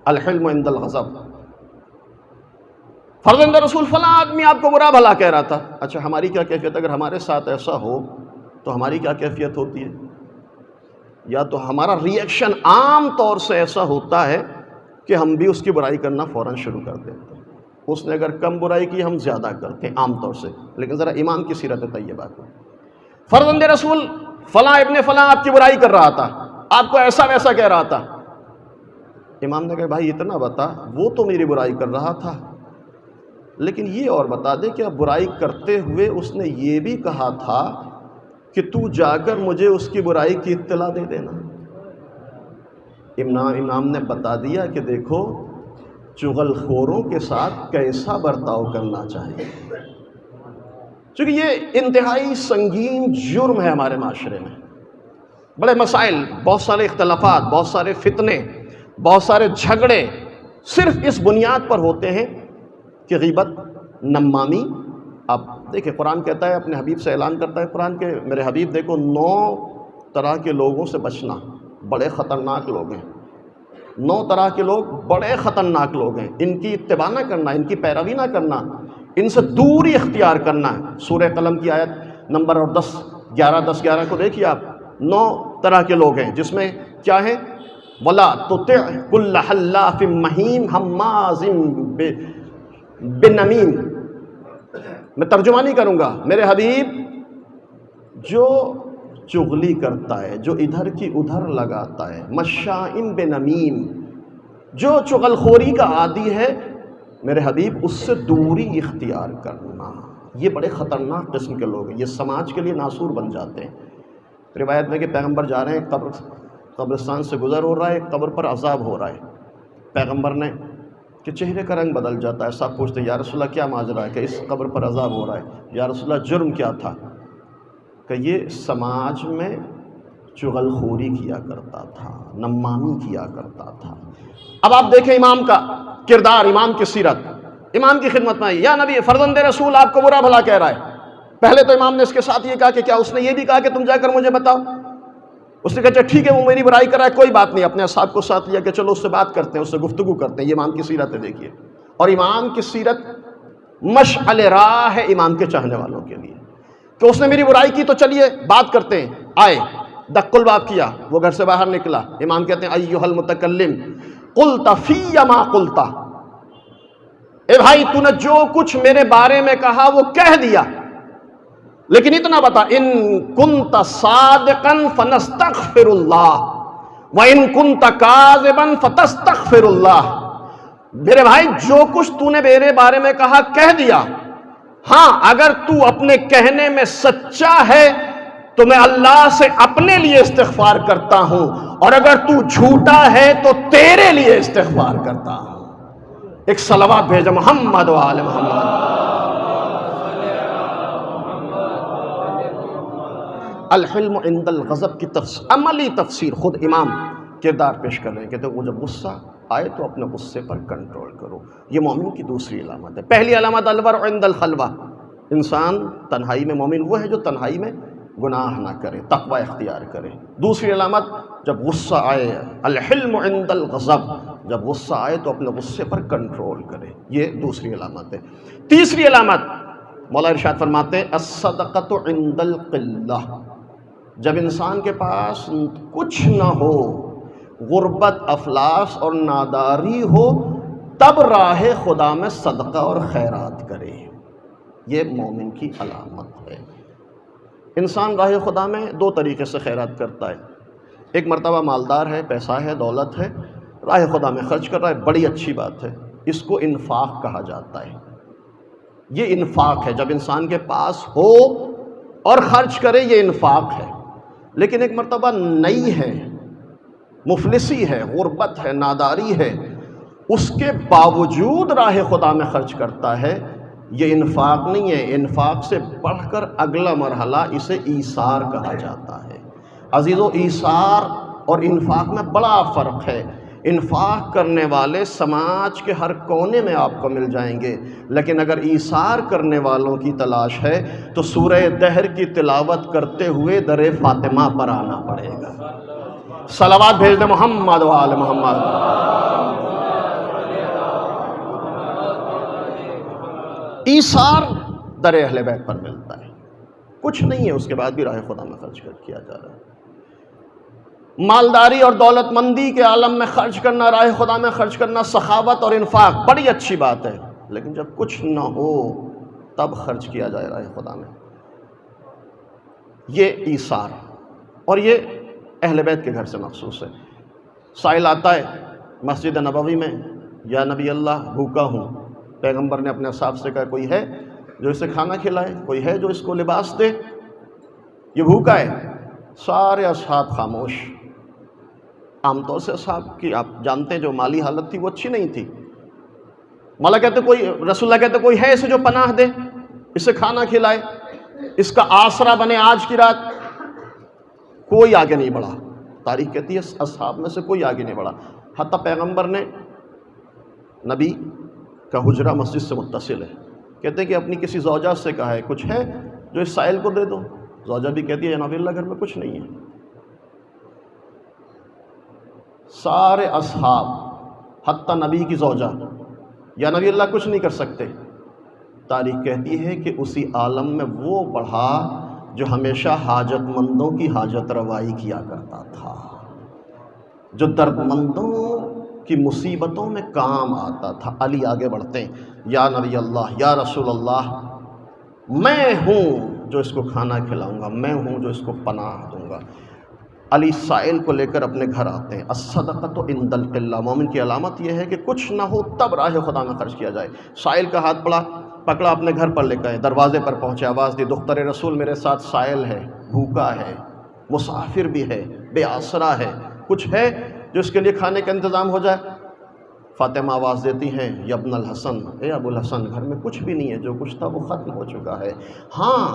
A: الحلم عند الغضب، فرزند رسول فلاں آدمی آپ کو برا بھلا کہہ رہا تھا۔ اچھا ہماری کیا کیفیت؟ اگر ہمارے ساتھ ایسا ہو تو ہماری کیا کیفیت ہوتی ہے؟ یا تو ہمارا ریئیکشن عام طور سے ایسا ہوتا ہے کہ ہم بھی اس کی برائی کرنا فوراً شروع کر دیتے ہیں، اس نے اگر کم برائی کی ہم زیادہ کرتے ہیں عام طور سے۔ لیکن ذرا امام کی سیرت طیبہ کو، فرزند رسول فلاں ابن فلاں آپ کی برائی کر رہا تھا، آپ کو ایسا ویسا کہہ رہا تھا، امام نے کہا بھائی اتنا بتا، وہ تو میری برائی کر رہا تھا، لیکن یہ اور بتا دے کہ برائی کرتے ہوئے اس نے یہ بھی کہا تھا کہ تو جا کر مجھے اس کی برائی کی اطلاع دے دینا۔ امام نے بتا دیا کہ دیکھو چغل خوروں کے ساتھ کیسا برتاؤ کرنا چاہیے، چونکہ یہ انتہائی سنگین جرم ہے ہمارے معاشرے میں۔ بڑے مسائل، بہت سارے اختلافات، بہت سارے فتنے، بہت سارے جھگڑے صرف اس بنیاد پر ہوتے ہیں کہ غیبت، نمامی۔ آپ دیکھیں قرآن کہتا ہے، اپنے حبیب سے اعلان کرتا ہے قرآن کہ میرے حبیب دیکھو 9 طرح کے لوگوں سے بچنا، بڑے خطرناک لوگ ہیں، 9 طرح کے لوگ بڑے خطرناک لوگ ہیں، ان کی اتباع نہ کرنا، ان کی پیروی نہ کرنا، ان سے دوری اختیار کرنا ہے۔ سورہ قلم کی آیت نمبر اور 10-11 کو دیکھیے آپ، 9 طرح کے لوگ ہیں جس میں کیا ہے؟ وَلَا تُطِعْ كُلَّ حَلَّافٍ مَّهِينٍ حَمَّازٍ بِنَمِيمٍ۔ میں ترجمہ نہیں کروں گا، میرے حبیب جو چغلی کرتا ہے، جو ادھر کی ادھر لگاتا ہے، مشاء بنمیم، جو چغل خوری کا عادی ہے، میرے حبیب اس سے دوری اختیار کرنا۔ یہ بڑے خطرناک قسم کے لوگ ہیں، یہ سماج کے لیے ناسور بن جاتے ہیں۔ روایت میں کہ پیغمبر جا رہے ہیں، قبرستان سے گزر ہو رہا ہے، قبر پر عذاب ہو رہا ہے، پیغمبر نے کہ چہرے کا رنگ بدل جاتا ہے، سب پوچھتے ہیں یا رسول اللہ کیا ماجرا ہے کہ اس قبر پر عذاب ہو رہا ہے؟ یا رسول اللہ جرم کیا تھا؟ کہ یہ سماج میں چغل خوری کیا کرتا تھا، نمامی کیا کرتا تھا۔ اب آپ دیکھیں امام کا کردار، امام کی سیرت، امام کی خدمت میں آئی، یا نبی فرزند رسول آپ کو برا بھلا کہہ رہا ہے۔ پہلے تو امام نے اس کے ساتھ یہ کہا کہ کیا اس نے یہ بھی کہا کہ تم جا کر مجھے بتاؤ؟ اس نے کہا اچھا ٹھیک ہے، وہ میری برائی کر رہا ہے، کوئی بات نہیں، اپنے اصحاب کو ساتھ لیا کہ چلو اس سے بات کرتے ہیں، اس سے گفتگو کرتے ہیں۔ یہ امام کی سیرت ہے، دیکھیے۔ اور امام کی سیرت مشعل راہ ہے امام کے چاہنے والوں کے لیے، کہ اس نے میری برائی کی تو چلیے بات کرتے ہیں۔ آئے، دق الباب کیا، وہ گھر سے باہر نکلا۔ امام کہتے ہیں ایھا المتکلم قلت فی ما قلت، اے بھائی تو نے جو کچھ میرے بارے میں کہا وہ کہہ دیا، لیکن اتنا بتا، ان کنت صادقا فنستغفر اللہ وان کنت کاذبا فتستغفر اللہ۔ میرے بھائی جو کچھ تو نے میرے بارے میں کہا کہہ دیا، ہاں اگر تو اپنے کہنے میں سچا ہے تو میں اللہ سے اپنے لیے استغفار کرتا ہوں، اور اگر تو جھوٹا ہے تو تیرے لیے استغفار کرتا ہوں۔ ایک صلوات بھیجا محمد و آل محمد۔ الحلم عند الغضب کی عملی تفسیر خود امام کردار پیش کر رہے ہیں، کہتے ہیں وہ جب غصہ آئے تو اپنے غصے پر کنٹرول کرو۔ یہ مومن کی دوسری علامت ہے۔ پہلی علامت الورع عند الخلوہ، انسان تنہائی میں، مومن وہ ہے جو تنہائی میں گناہ نہ کرے، تقوی اختیار کرے۔ دوسری علامت جب غصہ آئے، الحلم عند الغضب، جب غصہ آئے تو اپنے غصے پر کنٹرول کرے، یہ دوسری علامت ہے۔ تیسری علامت مولا ارشاد فرماتے ہیں الصدقۃ عند القلہ، جب انسان کے پاس کچھ نہ ہو، غربت، افلاس اور ناداری ہو، تب راہ خدا میں صدقہ اور خیرات کرے، یہ مومن کی علامت ہے۔ انسان راہ خدا میں دو طریقے سے خیرات کرتا ہے۔ ایک مرتبہ مالدار ہے، پیسہ ہے، دولت ہے، راہ خدا میں خرچ کر رہا ہے، بڑی اچھی بات ہے، اس کو انفاق کہا جاتا ہے۔ یہ انفاق ہے، جب انسان کے پاس ہو اور خرچ کرے، یہ انفاق ہے۔ لیکن ایک مرتبہ نئی ہے، مفلسی ہے، غربت ہے، ناداری ہے، اس کے باوجود راہ خدا میں خرچ کرتا ہے، یہ انفاق نہیں ہے۔ انفاق سے بڑھ کر اگلا مرحلہ اسے ایثار کہا جاتا ہے۔ عزیزو، ایثار اور انفاق میں بڑا فرق ہے۔ انفاق کرنے والے سماج کے ہر کونے میں آپ کو مل جائیں گے، لیکن اگر ایثار کرنے والوں کی تلاش ہے تو سورہ دہر کی تلاوت کرتے ہوئے در فاطمہ پر آنا پڑے گا۔ صلوات بھیج دیں محمد و آل محمد۔ ایثار در اہل بیت پر ملتا ہے، کچھ نہیں ہے اس کے بعد بھی راہ خدا میں خرچ کیا جا رہا ہے۔ مالداری اور دولت مندی کے عالم میں خرچ کرنا، راہ خدا میں خرچ کرنا، سخاوت اور انفاق بڑی اچھی بات ہے، لیکن جب کچھ نہ ہو تب خرچ کیا جائے راہ خدا میں، یہ ایثار، اور یہ اہل بیت کے گھر سے مخصوص ہے۔ سائل آتا ہے مسجد نبوی میں، یا نبی اللہ بھوکا ہوں، پیغمبر نے اپنے اصحاب سے کہا کوئی ہے جو اسے کھانا کھلائے، کوئی ہے جو اس کو لباس دے، یہ بھوکا ہے۔ سارے اصحاب خاموش۔ عام طور سے اصحاب کی آپ جانتے ہیں جو مالی حالت تھی وہ اچھی نہیں تھی۔ مولا کہتے رسول اللہ کہتے کوئی ہے اسے جو پناہ دے، اسے کھانا کھلائے، اس کا آسرا بنے آج کی رات۔ کوئی آگے نہیں بڑھا۔ تاریخ کہتی ہے اصحاب میں سے کوئی آگے نہیں بڑھا، حتیٰ پیغمبر نے، نبی کا حجرہ مسجد سے متصل ہے، کہتے ہیں کہ اپنی کسی زوجہ سے کہا ہے کچھ ہے جو اس سائل کو دے دو، زوجہ بھی کہتی ہے یا نبی اللہ گھر میں کچھ نہیں ہے۔ سارے اصحاب حتیٰ نبی کی زوجہ یا نبی اللہ کچھ نہیں کر سکتے۔ تاریخ کہتی ہے کہ اسی عالم میں وہ بڑھا جو ہمیشہ حاجت مندوں کی حاجت روائی کیا کرتا تھا، جو درد مندوں کی مصیبتوں میں کام آتا تھا۔ علی آگے بڑھتے ہیں، یا نبی اللہ، یا رسول اللہ، میں ہوں جو اس کو کھانا کھلاؤں گا، میں ہوں جو اس کو پناہ دوں گا۔ علی سائل کو لے کر اپنے گھر آتے ہیں۔ الصدقۃ عند القلہ، مومن کی علامت یہ ہے کہ کچھ نہ ہو تب راہ خدا میں خرچ کیا جائے۔ سائل کا ہاتھ پکڑا اپنے گھر پر لے کر دروازے پر پہنچے، آواز دی دختر رسول میرے ساتھ سائل ہے، بھوکا ہے، مسافر بھی ہے، بے آسرا ہے، کچھ ہے جو اس کے لیے کھانے کا انتظام ہو جائے۔ فاطمہ آواز دیتی ہیں یا ابن الحسن، اے ابو الحسن، گھر میں کچھ بھی نہیں ہے، جو کچھ تھا وہ ختم ہو چکا ہے، ہاں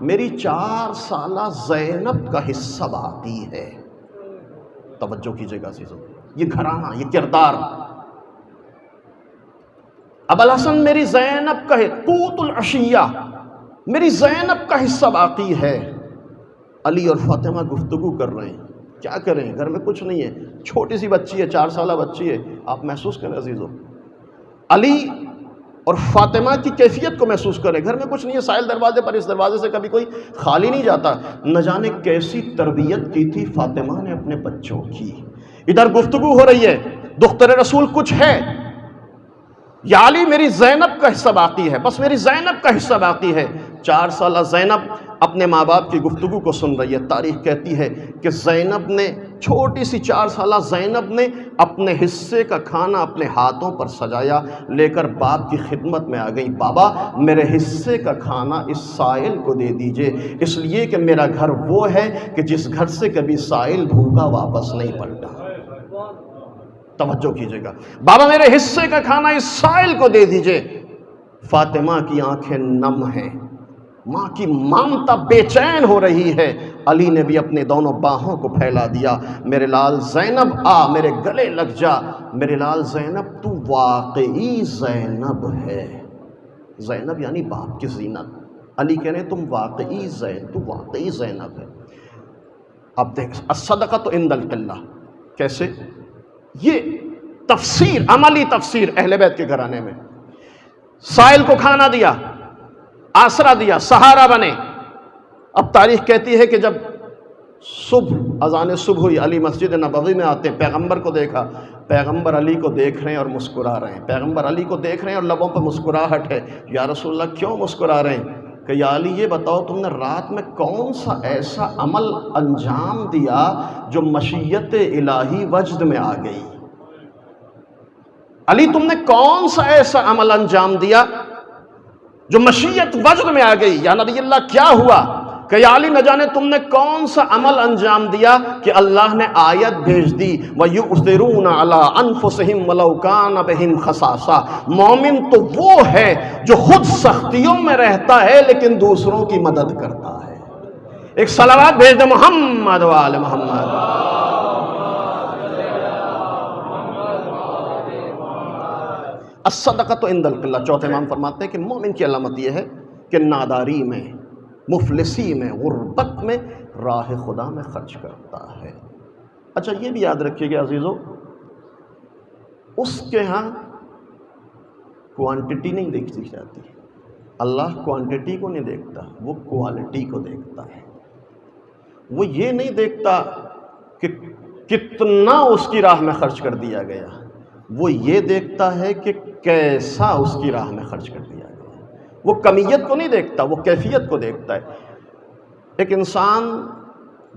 A: میری 4 سالہ زینب کا حصہ باقی ہے۔ توجہ کیجیے گا عزیزو، یہ گھرانہ، یہ کردار۔ ابوالحسن میری زینب کا قوت العشیہ، میری زینب کا حصہ باقی ہے۔ علی اور فاطمہ گفتگو کر رہے ہیں، کیا کریں، گھر میں کچھ نہیں ہے، چھوٹی سی بچی ہے، 4 سالہ بچی ہے۔ آپ محسوس کریں عزیزو، علی اور فاطمہ کی کیفیت کو محسوس کریں، گھر میں کچھ نہیں ہے، سائل دروازے پر، اس دروازے سے کبھی کوئی خالی نہیں جاتا۔ نہ جانے کیسی تربیت کی تھی فاطمہ نے اپنے بچوں کی۔ ادھر گفتگو ہو رہی ہے، دختر رسول کچھ ہے، یا علی میری زینب کا حصہ باقی ہے، بس میری زینب کا حصہ باقی ہے۔ 4 سالہ زینب اپنے ماں باپ کی گفتگو کو سن رہی ہے۔ تاریخ کہتی ہے کہ زینب نے، چھوٹی سی 4 سالہ زینب نے اپنے حصے کا کھانا اپنے ہاتھوں پر سجایا، لے کر باپ کی خدمت میں آ گئی۔ بابا میرے حصے کا کھانا اس سائل کو دے دیجئے، اس لیے کہ میرا گھر وہ ہے کہ جس گھر سے کبھی سائل بھوکا واپس نہیں پلٹا۔ توجہ کیجئے گا، بابا میرے حصے کا کھانا اس سائل کو دے دیجئے۔ فاطمہ کی آنکھیں نم ہیں، ماں کی مامتا بے چین ہو رہی ہے۔ علی نے بھی اپنے دونوں باہوں کو پھیلا دیا، میرے لال زینب آ میرے گلے لگ جا، میرے لال زینب تو واقعی زینب ہے۔ زینب یعنی باپ کی زینت، علی کہہ رہے ہیں تم واقعی تو واقعی زینب ہے۔ اب دیکھ، الصدقۃ عند القلہ، کیسے؟ یہ تفسیر، عملی تفسیر اہل بیت کے گھرانے میں۔ سائل کو کھانا دیا، آسرا دیا، سہارا بنے۔ اب تاریخ کہتی ہے کہ جب صبح، اذان صبح ہوئی، علی مسجد نبوی میں آتے ہیں، پیغمبر کو دیکھا، پیغمبر علی کو دیکھ رہے ہیں اور مسکرا رہے ہیں، پیغمبر علی کو دیکھ رہے ہیں اور لبوں پر مسکراہٹ ہے۔ یا رسول اللہ کیوں مسکرا رہے ہیں؟ کہ یا علی یہ بتاؤ تم نے رات میں کون سا ایسا عمل انجام دیا جو مشیت الہی وجد میں آ گئی؟ علی تم نے کون سا ایسا عمل انجام دیا جو مشیت وجد میں آ گئی؟ یا نبی اللہ کیا ہوا؟ کہ یا علی نہ جانے تم نے کون سا عمل انجام دیا کہ اللہ نے آیت بھیج دی وَيُؤْثِرُونَ عَلَىٰ أَنفُسِهِمْ وَلَوْ كَانَ بِهِمْ خَصَاصَةٌ۔ مومن تو وہ ہے جو خود سختیوں میں رہتا ہے لیکن دوسروں کی مدد کرتا ہے۔ ایک صلوات بھیج دے محمد وآل محمد۔ الصدقۃ عند القلہ، چوتھے امام فرماتے ہیں کہ مومن کی علامت یہ ہے کہ ناداری میں، مفلسی میں، غربت میں راہ خدا میں خرچ کرتا ہے۔ اچھا یہ بھی یاد رکھیے گا عزیزو، اس کے ہاں کوانٹٹی نہیں دیکھی جاتی، اللہ کوانٹٹی کو نہیں دیکھتا، وہ کوالٹی کو دیکھتا ہے۔ وہ یہ نہیں دیکھتا کہ کتنا اس کی راہ میں خرچ کر دیا گیا، وہ یہ دیکھتا ہے کہ کیسا اس کی راہ میں خرچ کر دیا گیا۔ وہ کمیت کو نہیں دیکھتا، وہ کیفیت کو دیکھتا ہے۔ ایک انسان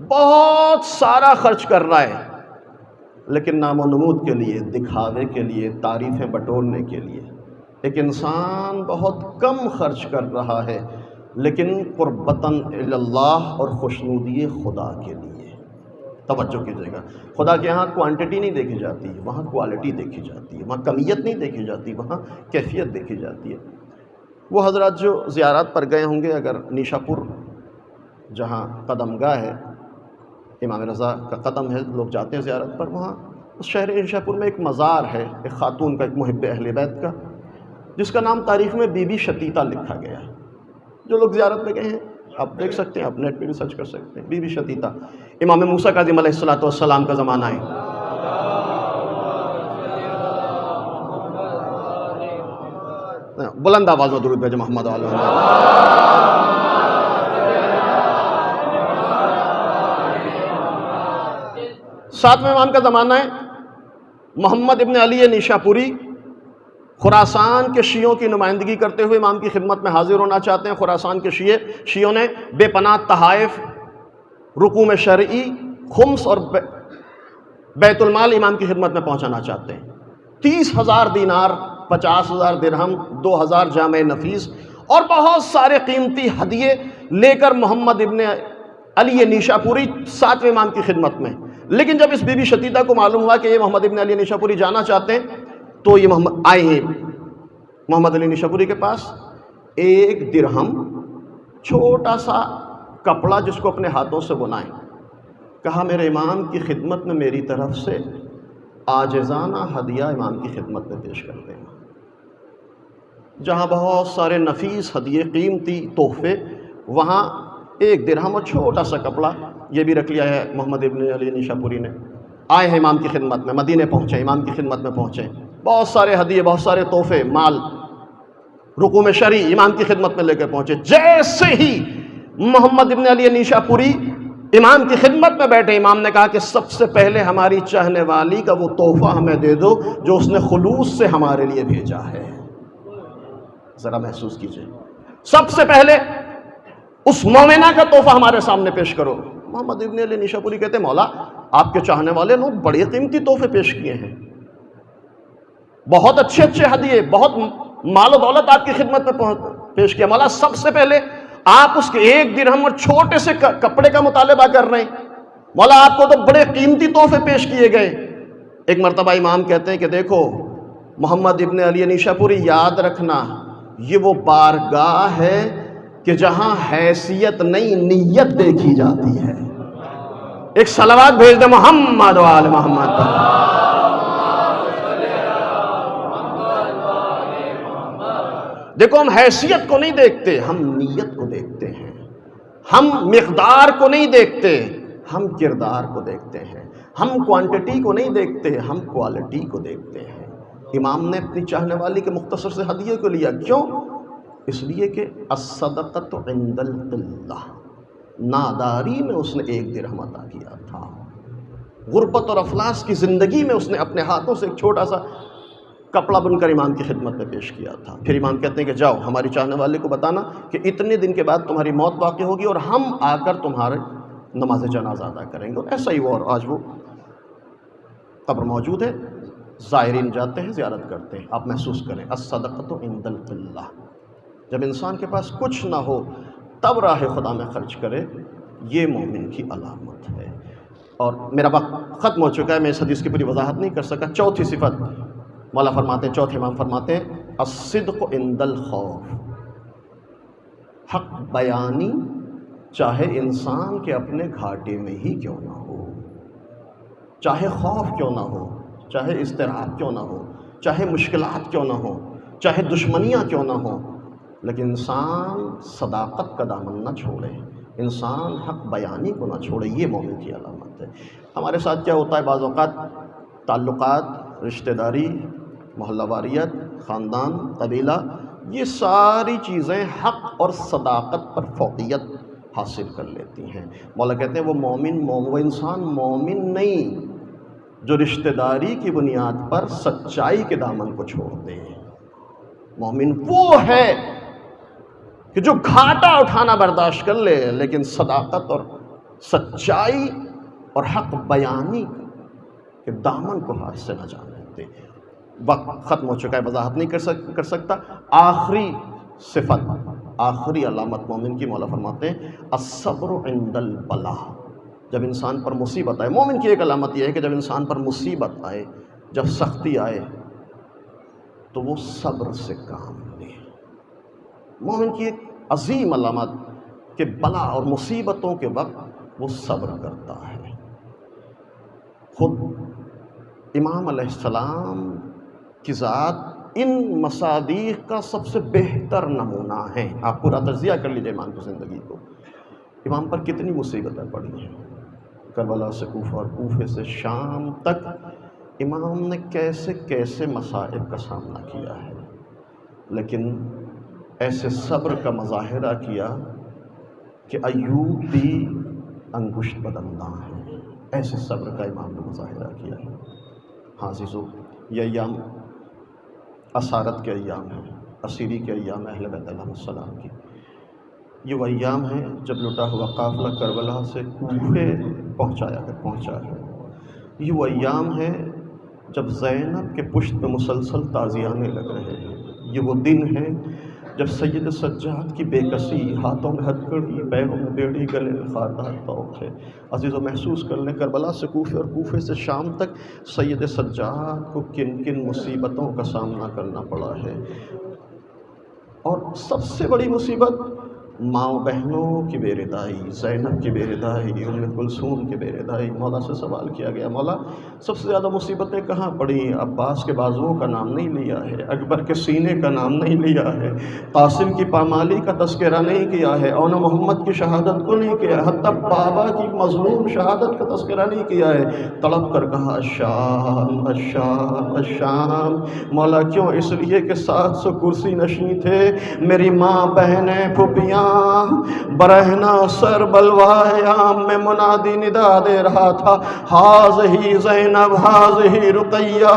A: بہت سارا خرچ کر رہا ہے لیکن نام و نمود کے لیے، دکھاوے کے لیے، تعریفیں بٹورنے کے لیے۔ ایک انسان بہت کم خرچ کر رہا ہے لیکن قربتاً الی اللہ اور خوشنودی خدا کے لیے۔ توجہ کیجیے گا، خدا کے ہاں کوانٹٹی نہیں دیکھی جاتی، وہاں کوالٹی دیکھی جاتی ہے، وہاں کمیت نہیں دیکھی جاتی، وہاں کیفیت دیکھی جاتی ہے۔ وہ حضرات جو زیارات پر گئے ہوں گے، اگر نیشا پور جہاں قدم گاہ ہے، امام رضا کا قدم ہے، لوگ جاتے ہیں زیارت پر، وہاں اس شہر نیشا پور میں ایک مزار ہے، ایک خاتون کا، ایک محب اہل بیت کا، جس کا نام تاریخ میں بی بی شتیتا لکھا گیا ہے۔ جو لوگ زیارت پہ گئے ہیں آپ دیکھ سکتے ہیں، آپ نیٹ پہ بھی سرچ کر سکتے ہیں، بی بی شتیتا۔ امام موسیٰ کاظم علیہ السلام کا زمانہ ہے۔ بلند آواز میں درود بھیجیں محمد علیہ وسلم۔ ساتویں امام کا زمانہ ہے، محمد ابن علی نیشاپوری خراسان کے شیعوں کی نمائندگی کرتے ہوئے امام کی خدمت میں حاضر ہونا چاہتے ہیں۔ خراسان کے شیعوں نے بے پناہ تحائف، رقوم شرعی، خمس اور بیت المال امام کی خدمت میں پہنچانا چاہتے ہیں۔ 30,000 دینار، 50,000 درہم، 2,000 جامع نفیس اور بہت سارے قیمتی ہدیے لے کر محمد ابن علی نیشاپوری ساتویں امام کی خدمت میں۔ لیکن جب اس بی بی شتیتا کو معلوم ہوا کہ یہ محمد ابن علی نیشاپوری جانا چاہتے ہیں تو یہ آئے ہیں محمد علی نیشاپوری کے پاس۔ 1 درہم، چھوٹا سا کپڑا جس کو اپنے ہاتھوں سے بنائیں، کہا میرے امام کی خدمت میں میری طرف سے عاجزانہ ہدیہ امام کی خدمت میں پیش کرتے ہیں۔ جہاں بہت سارے نفیس ہدیے، قیمتی تحفے، وہاں 1 درہم اور چھوٹا سا کپڑا یہ بھی رکھ لیا ہے محمد ابن علی نیشا پوری نے۔ آئے ہیں امام کی خدمت میں، مدینے پہنچے، امام کی خدمت میں پہنچے، بہت سارے ہدیے، بہت سارے تحفے، مال، رقوم شرعی امام کی خدمت میں لے کے پہنچے۔ جیسے ہی محمد ابن علی نیشا پوری امام کی خدمت میں بیٹھے، امام نے کہا کہ سب سے پہلے ہماری چاہنے والی کا وہ تحفہ ہمیں دے دو جو اس نے خلوص سے ہمارے لیے بھیجا ہے۔ ذرا محسوس کیجئے، سب سے پہلے اس مومنہ کا تحفہ ہمارے سامنے پیش کرو۔ محمد ابن علی نیشا پوری کہتے ہیں مولا آپ کے چاہنے والے لوگ بڑے قیمتی تحفے پیش کیے ہیں، بہت اچھے اچھے ہدیے، بہت مال و دولت آپ کی خدمت میں پیش کیا، مولا سب سے پہلے آپ اس کے 1 درہم اور چھوٹے سے کپڑے کا مطالبہ کر رہے ہیں، مولا آپ کو تو بڑے قیمتی تحفے پیش کیے گئے۔ ایک مرتبہ امام کہتے ہیں کہ دیکھو محمد ابن علی نیشا پوری، یاد رکھنا یہ وہ بارگاہ ہے کہ جہاں حیثیت نہیں نیت دیکھی جاتی ہے۔ ایک صلوات بھیج دے محمد و آل محمد۔ دیکھو ہم حیثیت کو نہیں دیکھتے، ہم نیت کو دیکھتے ہیں، ہم مقدار کو نہیں دیکھتے، ہم کردار کو دیکھتے ہیں، ہم کوانٹٹی کو نہیں دیکھتے، ہم کوالٹی کو دیکھتے ہیں۔ امام نے اپنی چاہنے والی کے مختصر سے ہدیے کو لیا، کیوں؟ اس لیے کہ الصدقۃ عند القلہ، ناداری میں اس نے 1 درہم عطا کیا تھا، غربت اور افلاس کی زندگی میں اس نے اپنے ہاتھوں سے ایک چھوٹا سا کپڑا بن کر امام کی خدمت میں پیش کیا تھا۔ پھر امام کہتے ہیں کہ جاؤ ہماری چاہنے والے کو بتانا کہ اتنے دن کے بعد تمہاری موت واقع ہوگی اور ہم آ کر تمہارے نماز جنازہ ادا کریں گے۔ اور ایسا ہی ہوا، اور آج وہ قبر موجود ہے، زائرین جاتے ہیں، زیارت کرتے ہیں۔ آپ محسوس کریں الصدقۃ عند القلہ، جب انسان کے پاس کچھ نہ ہو تب راہ خدا میں خرچ کرے، یہ مومن کی علامت ہے۔ اور میرا وقت ختم ہو چکا ہے، میں اس حدیث کی پوری وضاحت نہیں کر سکا۔ چوتھی صفت مولا فرماتے ہیں، چوتھے امام فرماتے ہیں الصدق عند الخوف، حق بیانی چاہے انسان کے اپنے گھاٹے میں ہی کیوں نہ ہو، چاہے خوف کیوں نہ ہو، چاہے اضطراب کیوں نہ ہو، چاہے مشکلات کیوں نہ ہو، چاہے دشمنیاں کیوں نہ ہوں، لیکن انسان صداقت کا دامن نہ چھوڑے، انسان حق بیانی کو نہ چھوڑے، یہ مومن کی علامت ہے۔ ہمارے ساتھ کیا ہوتا ہے بعض اوقات، تعلقات، رشتہ داری، محلہ واریت، خاندان، قبیلہ، یہ ساری چیزیں حق اور صداقت پر فوقیت حاصل کر لیتی ہیں۔ مولا کہتے ہیں وہ مومن، وہ انسان مومن نہیں جو رشتہ داری کی بنیاد پر سچائی کے دامن کو چھوڑ دے۔ مومن وہ ہے کہ جو گھاٹا اٹھانا برداشت کر لے، لیکن صداقت اور سچائی اور حق بیانی کے دامن کو ہاتھ سے نہ جانے دے۔ وقت ختم ہو چکا ہے، وضاحت نہیں کر سکتا۔ آخری صفت، آخری علامت مومن کی، مولا فرماتے ہیں الصبر عند البلاء، جب انسان پر مصیبت آئے۔ مومن کی ایک علامت یہ ہے کہ جب انسان پر مصیبت آئے، جب سختی آئے تو وہ صبر سے کام لے۔ مومن کی ایک عظیم علامت کہ بلا اور مصیبتوں کے وقت وہ صبر کرتا ہے۔ خود امام علیہ السلام کی ذات ان مصادیق کا سب سے بہتر نمونہ ہے۔ آپ پورا تجزیہ کر لیجئے امام کی زندگی کو، امام پر کتنی مصیبتیں پڑی ہیں، کربلا سے کوفہ اور کوفے سے شام تک امام نے کیسے کیسے مصائب کا سامنا کیا ہے، لیکن ایسے صبر کا مظاہرہ کیا کہ ایوب بھی انگشت بدنداں ہے، ایسے صبر کا امام نے مظاہرہ کیا ہے۔ ہاں عزیزو، یہ ایام اسارت کے ایام ہیں، اسیری کے ایام اہل بیت علیہ السلام کی۔ یہ وہ ایام ہیں جب لٹا ہوا قافلہ کربلا سے کوفے پہنچا ہے۔ یہ وہ ایام ہیں جب زینب کے پشت پہ مسلسل تازیانے لگ رہے ہیں۔ یہ وہ دن ہیں جب سید سجاد کی بے کسی، ہاتھوں میں ہتھکڑی، پیروں میں بیڑی، گلے میں خاردار طوق ہے۔ عزیزو محسوس کر لیں کربلا سے کوفے اور کوفے سے شام تک سید سجاد کو کن کن مصیبتوں کا سامنا کرنا پڑا ہے۔ اور سب سے بڑی مصیبت ماں بہنوں کی بے ردائی، زینب کی بے ردائی، ام کلثوم کی بے ردائی۔ مولا سے سوال کیا گیا، مولا سب سے زیادہ مصیبتیں کہاں پڑیں؟ عباس کے بازوؤں کا نام نہیں لیا ہے، اکبر کے سینے کا نام نہیں لیا ہے، قاسم کی پامالی کا تذکرہ نہیں کیا ہے، اون محمد کی شہادت کو نہیں کیا ہے، حتیٰ بابا کی مظلوم شہادت کا تذکرہ نہیں کیا ہے۔ تڑپ کر کہا الشام الشام الشام۔ مولا کیوں؟ اس لیے کہ 700 کرسی نشین تھے، میری ماں بہنیں پھوپھیاں برہنہ سر بلوائے عام میں منادی ندا دے رہا تھا، حاضہی زینب حاضہی رقیہ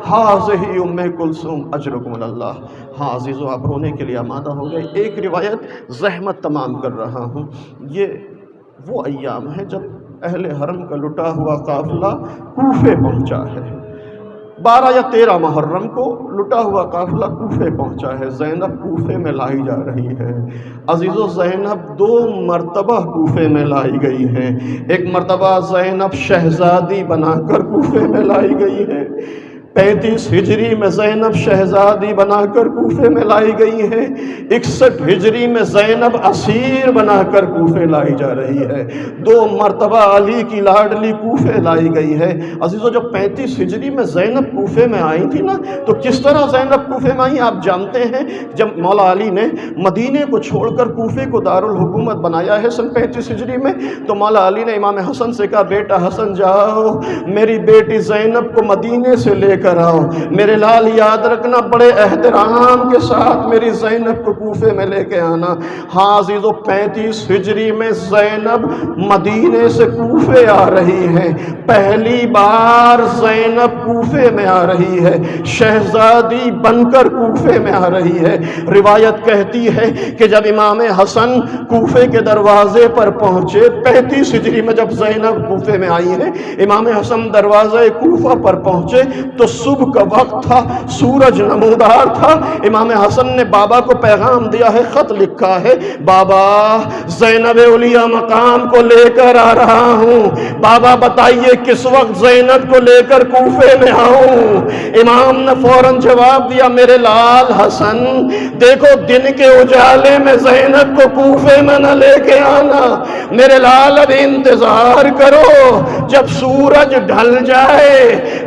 A: حاضہی ام کلثوم اجرکم اللہ۔ ہاں عزیزو، آپ رونے کے لیے آمادہ ہو گئے۔ ایک روایت زحمت تمام کر رہا ہوں۔ یہ وہ ایام ہے جب اہل حرم کا لٹا ہوا قافلہ کوفے پہنچا ہے۔ 12 یا 13 محرم کو لٹا ہوا قافلہ کوفے پہنچا ہے، زینب کوفے میں لائی جا رہی ہے۔ عزیزو، زینب 2 مرتبہ کوفے میں لائی گئی ہیں۔ ایک مرتبہ زینب شہزادی بنا کر کوفے میں لائی گئی ہے، 35 ہجری میں زینب شہزادی بنا کر کوفے میں لائی گئی ہے، 61 ہجری میں زینب اسیر بنا کر کوفے لائی جا رہی ہے۔ 2 مرتبہ علی کی لاڈلی کوفے لائی گئی ہے۔ عزیزو، جب 35 ہجری میں زینب کوفے میں آئی تھی نا، تو کس طرح زینب کوفے میں آئی آپ جانتے ہیں؟ جب مولا علی نے مدینے کو چھوڑ کر کوفے کو دارالحکومت بنایا ہے سن 35 ہجری میں، تو مولا علی نے امام حسن سے کہا، بیٹا حسن جاؤ میری بیٹی زینب کو مدینے سے لے کر آؤ، میرے لال یاد رکھنا بڑے احترام کے ساتھ میری زینب کو کوفے میں لے کے آنا۔ ہاں عزیزو، 35 ہجری میں زینب مدینے سے کوفے آ رہی ہے، پہلی بار زینب کوفے میں آ رہی ہے، شہزادی بن کر کوفے میں آ رہی ہے۔ روایت کہتی ہے کہ جب امام حسن کوفے کے دروازے پر پہنچے، 35 ہجری میں جب زینب کوفے میں آئی ہے، امام حسن دروازے کوفہ پر پہنچے تو صبح کا وقت تھا، سورج نمودار تھا۔ امام حسن نے بابا کو پیغام دیا ہے، خط لکھا ہے، بابا زینب اولیاء مقام کو لے کر آ رہا ہوں، بابا بتائیے کس وقت زینب کو لے کر کوفے میں آؤں؟ امام نے فوراً جواب دیا، میرے لال حسن دیکھو دن کے اجالے میں زینب کو کوفے میں نہ لے کے آنا، میرے لال اب انتظار کرو، جب سورج ڈھل جائے،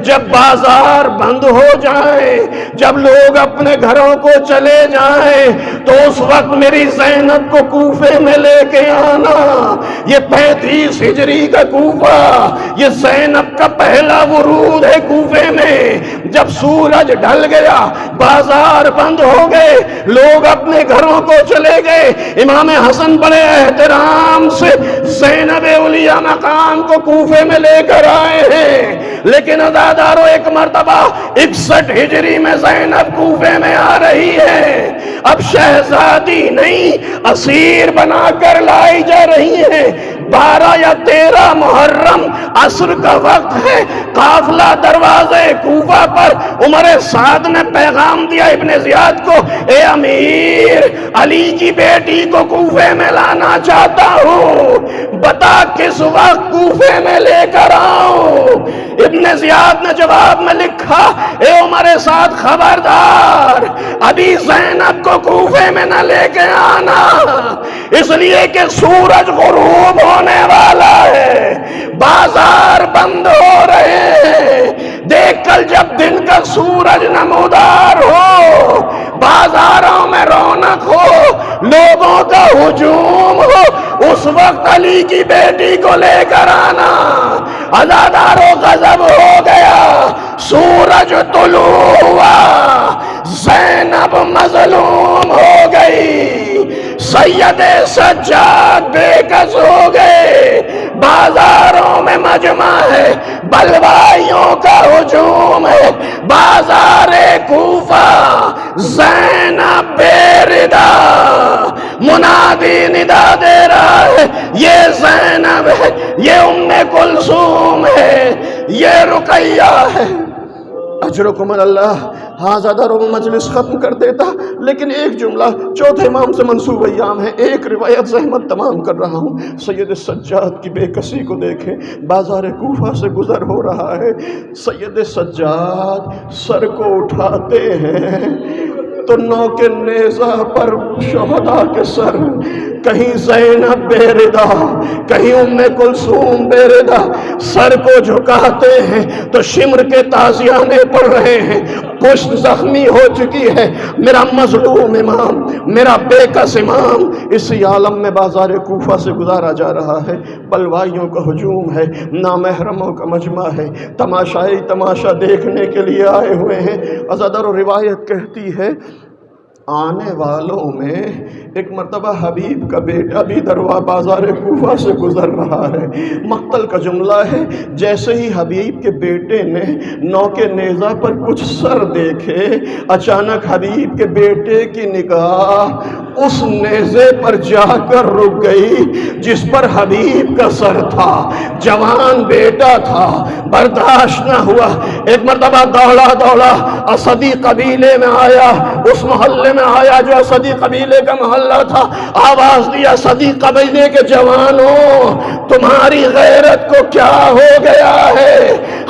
A: جب بازار بند ہو جائے، جب لوگ اپنے گھروں کو چلے جائیں، تو اس وقت میری زینب کو کوفے میں لے کے آنا۔ یہ 35 ہجری کا کوفہ، یہ زینب کا پہلا ورود ہے کوفے میں۔ جب سورج ڈھل گیا، بازار بند ہو گئے، لوگ اپنے گھروں کو چلے گئے، امام حسن بڑے احترام سے زینب اولیاء مقام کو کوفے میں لے کر آئے ہیں۔ لیکن عزادارو، ایک مرتبہ 61 ہجری میں زینب کوفے میں آ رہی ہے، اب شہزادی نہیں اسیر بنا کر لائی جا رہی ہے۔ 12 یا 13 محرم عصر کا وقت ہے، قافلہ دروازے کوفہ پر، عمر سعد نے پیغام دیا ابن زیاد کو، اے امیر، علی کی بیٹی کو کوفے میں لانا چاہتا ہوں، بتا کس وقت کوفے میں لے کر آؤں؟ ابن زیاد نے جواب میں لکھا، اے عمر سعد خبردار، ابھی زینب کو کوفے میں نہ لے کے آنا، اس لیے کہ سورج غروب ہونے والا ہے، بازار بند ہو رہے ہیں۔ دیکھ کل جب دن کا سورج نمودار ہو، بازاروں میں رونق ہو، لوگوں کا ہجوم ہو، اس وقت علی کی بیٹی کو لے کر آنا۔ عزادارو، غضب ہو گیا، سورج طلوع ہوا، زینب مظلوم ہو گئی، سید سجاد بے کس ہو گئے، بازاروں میں مجمع ہے، بلوائیوں کا ہجوم ہے، بازار کوفہ، زینب بے ردا، منادی ندا دے رہا ہے، یہ زینب ہے، یہ ام کلثوم ہے، یہ رقیہ ہے۔ اجرکم اللہ۔ ہاں زیادہ رو مجلس ختم کر دیتا، لیکن ایک جملہ چوتھے امام سے منسوب ایام ہے، ایک روایت زحمت تمام کر رہا ہوں۔ سید سجاد کی بے کسی کو دیکھیں، بازار کوفہ سے گزر ہو رہا ہے، سید سجاد سر کو اٹھاتے ہیں تو نو کے نیزہ پر شہداء کے سر، کہیں زینب بے ردا، کہیں ام کلثوم بے ردا، سر کو جھکاتے ہیں تو شمر کے تازیانے پڑ رہے ہیں، پشت زخمی ہو چکی ہے، میرا مظلوم امام، میرا بے کس امام اسی عالم میں بازار کوفہ سے گزارا جا رہا ہے، بلوائیوں کا ہجوم ہے، نامحرموں کا مجمع ہے، تماشائی تماشا دیکھنے کے لیے آئے ہوئے ہیں۔ ازادر و روایت کہتی ہے آنے والوں میں ایک مرتبہ حبیب کا بیٹا بھی دروا بازار کوفہ سے گزر رہا ہے۔ مقتل کا جملہ ہے جیسے ہی حبیب کے بیٹے نے نوک نیزہ پر کچھ سر دیکھے، اچانک حبیب کے بیٹے کی نگاہ اس نیزے پر جا کر رک گئی جس پر حبیب کا سر تھا، جوان بیٹا تھا، برداشت نہ ہوا، ایک مرتبہ دوڑا دوڑا اسدی قبیلے میں آیا، اس محلے میں آیا جو اسدی قبیلے کا محلہ تھا، آواز دیا اسدی قبیلے کے جوانوں تمہاری غیرت کو کیا ہو گیا ہے؟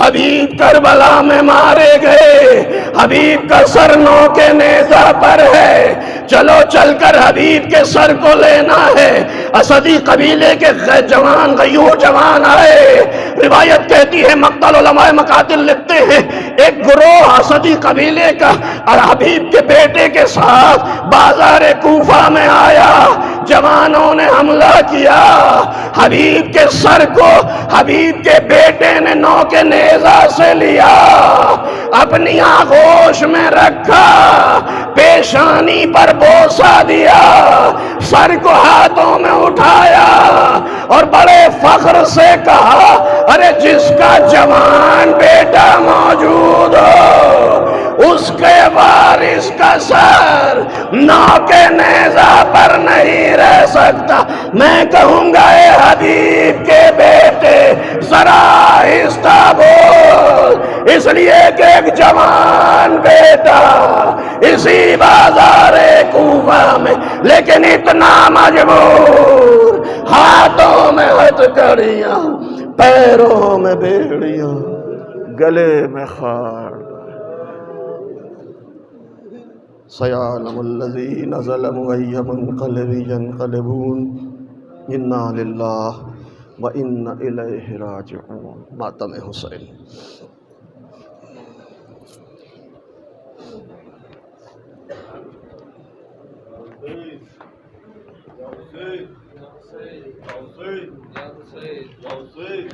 A: حبیب کربلا میں مارے گئے، حبیب کا سر نوک نیزہ پر ہے، چلو چل کر حبیب کے سر کو لینا ہے۔ اسدی قبیلے کے جوان غیور جوان آئے، روایت کہتی ہے مقتل علماء مقاتل لکھتے ہیں ایک گروہ اسدی قبیلے کا اور حبیب کے بیٹے کے ساتھ بازار کوفہ میں آیا، جوانوں نے حملہ کیا، حبیب کے سر کو حبیب کے بیٹے نے نوک نیزہ سے لیا، اپنی آغوش میں رکھا، پیشانی پر بوسہ دیا، سر کو ہاتھوں میں اٹھایا اور بڑے فخر سے کہا ارے جس کا جوان بیٹا موجود ہو اس کے وارث کا سر نوک نیزہ پر نہیں رہ سکتا۔ میں کہوں گا اے حبیب کے بیٹے ذرا آہستہ بول، اس لیے کہ ایک جوان بیٹا اسی بازار کوفہ میں، لیکن اتنا مجبور، ہاتھوں میں ہتھکڑیاں، پیروں میں بیڑیاں، گلے میں خار، سیعلم الذین ظلموا ای منقلب ینقلبون، انا للہ وانا الیہ راجعون۔ ماتم حسین۔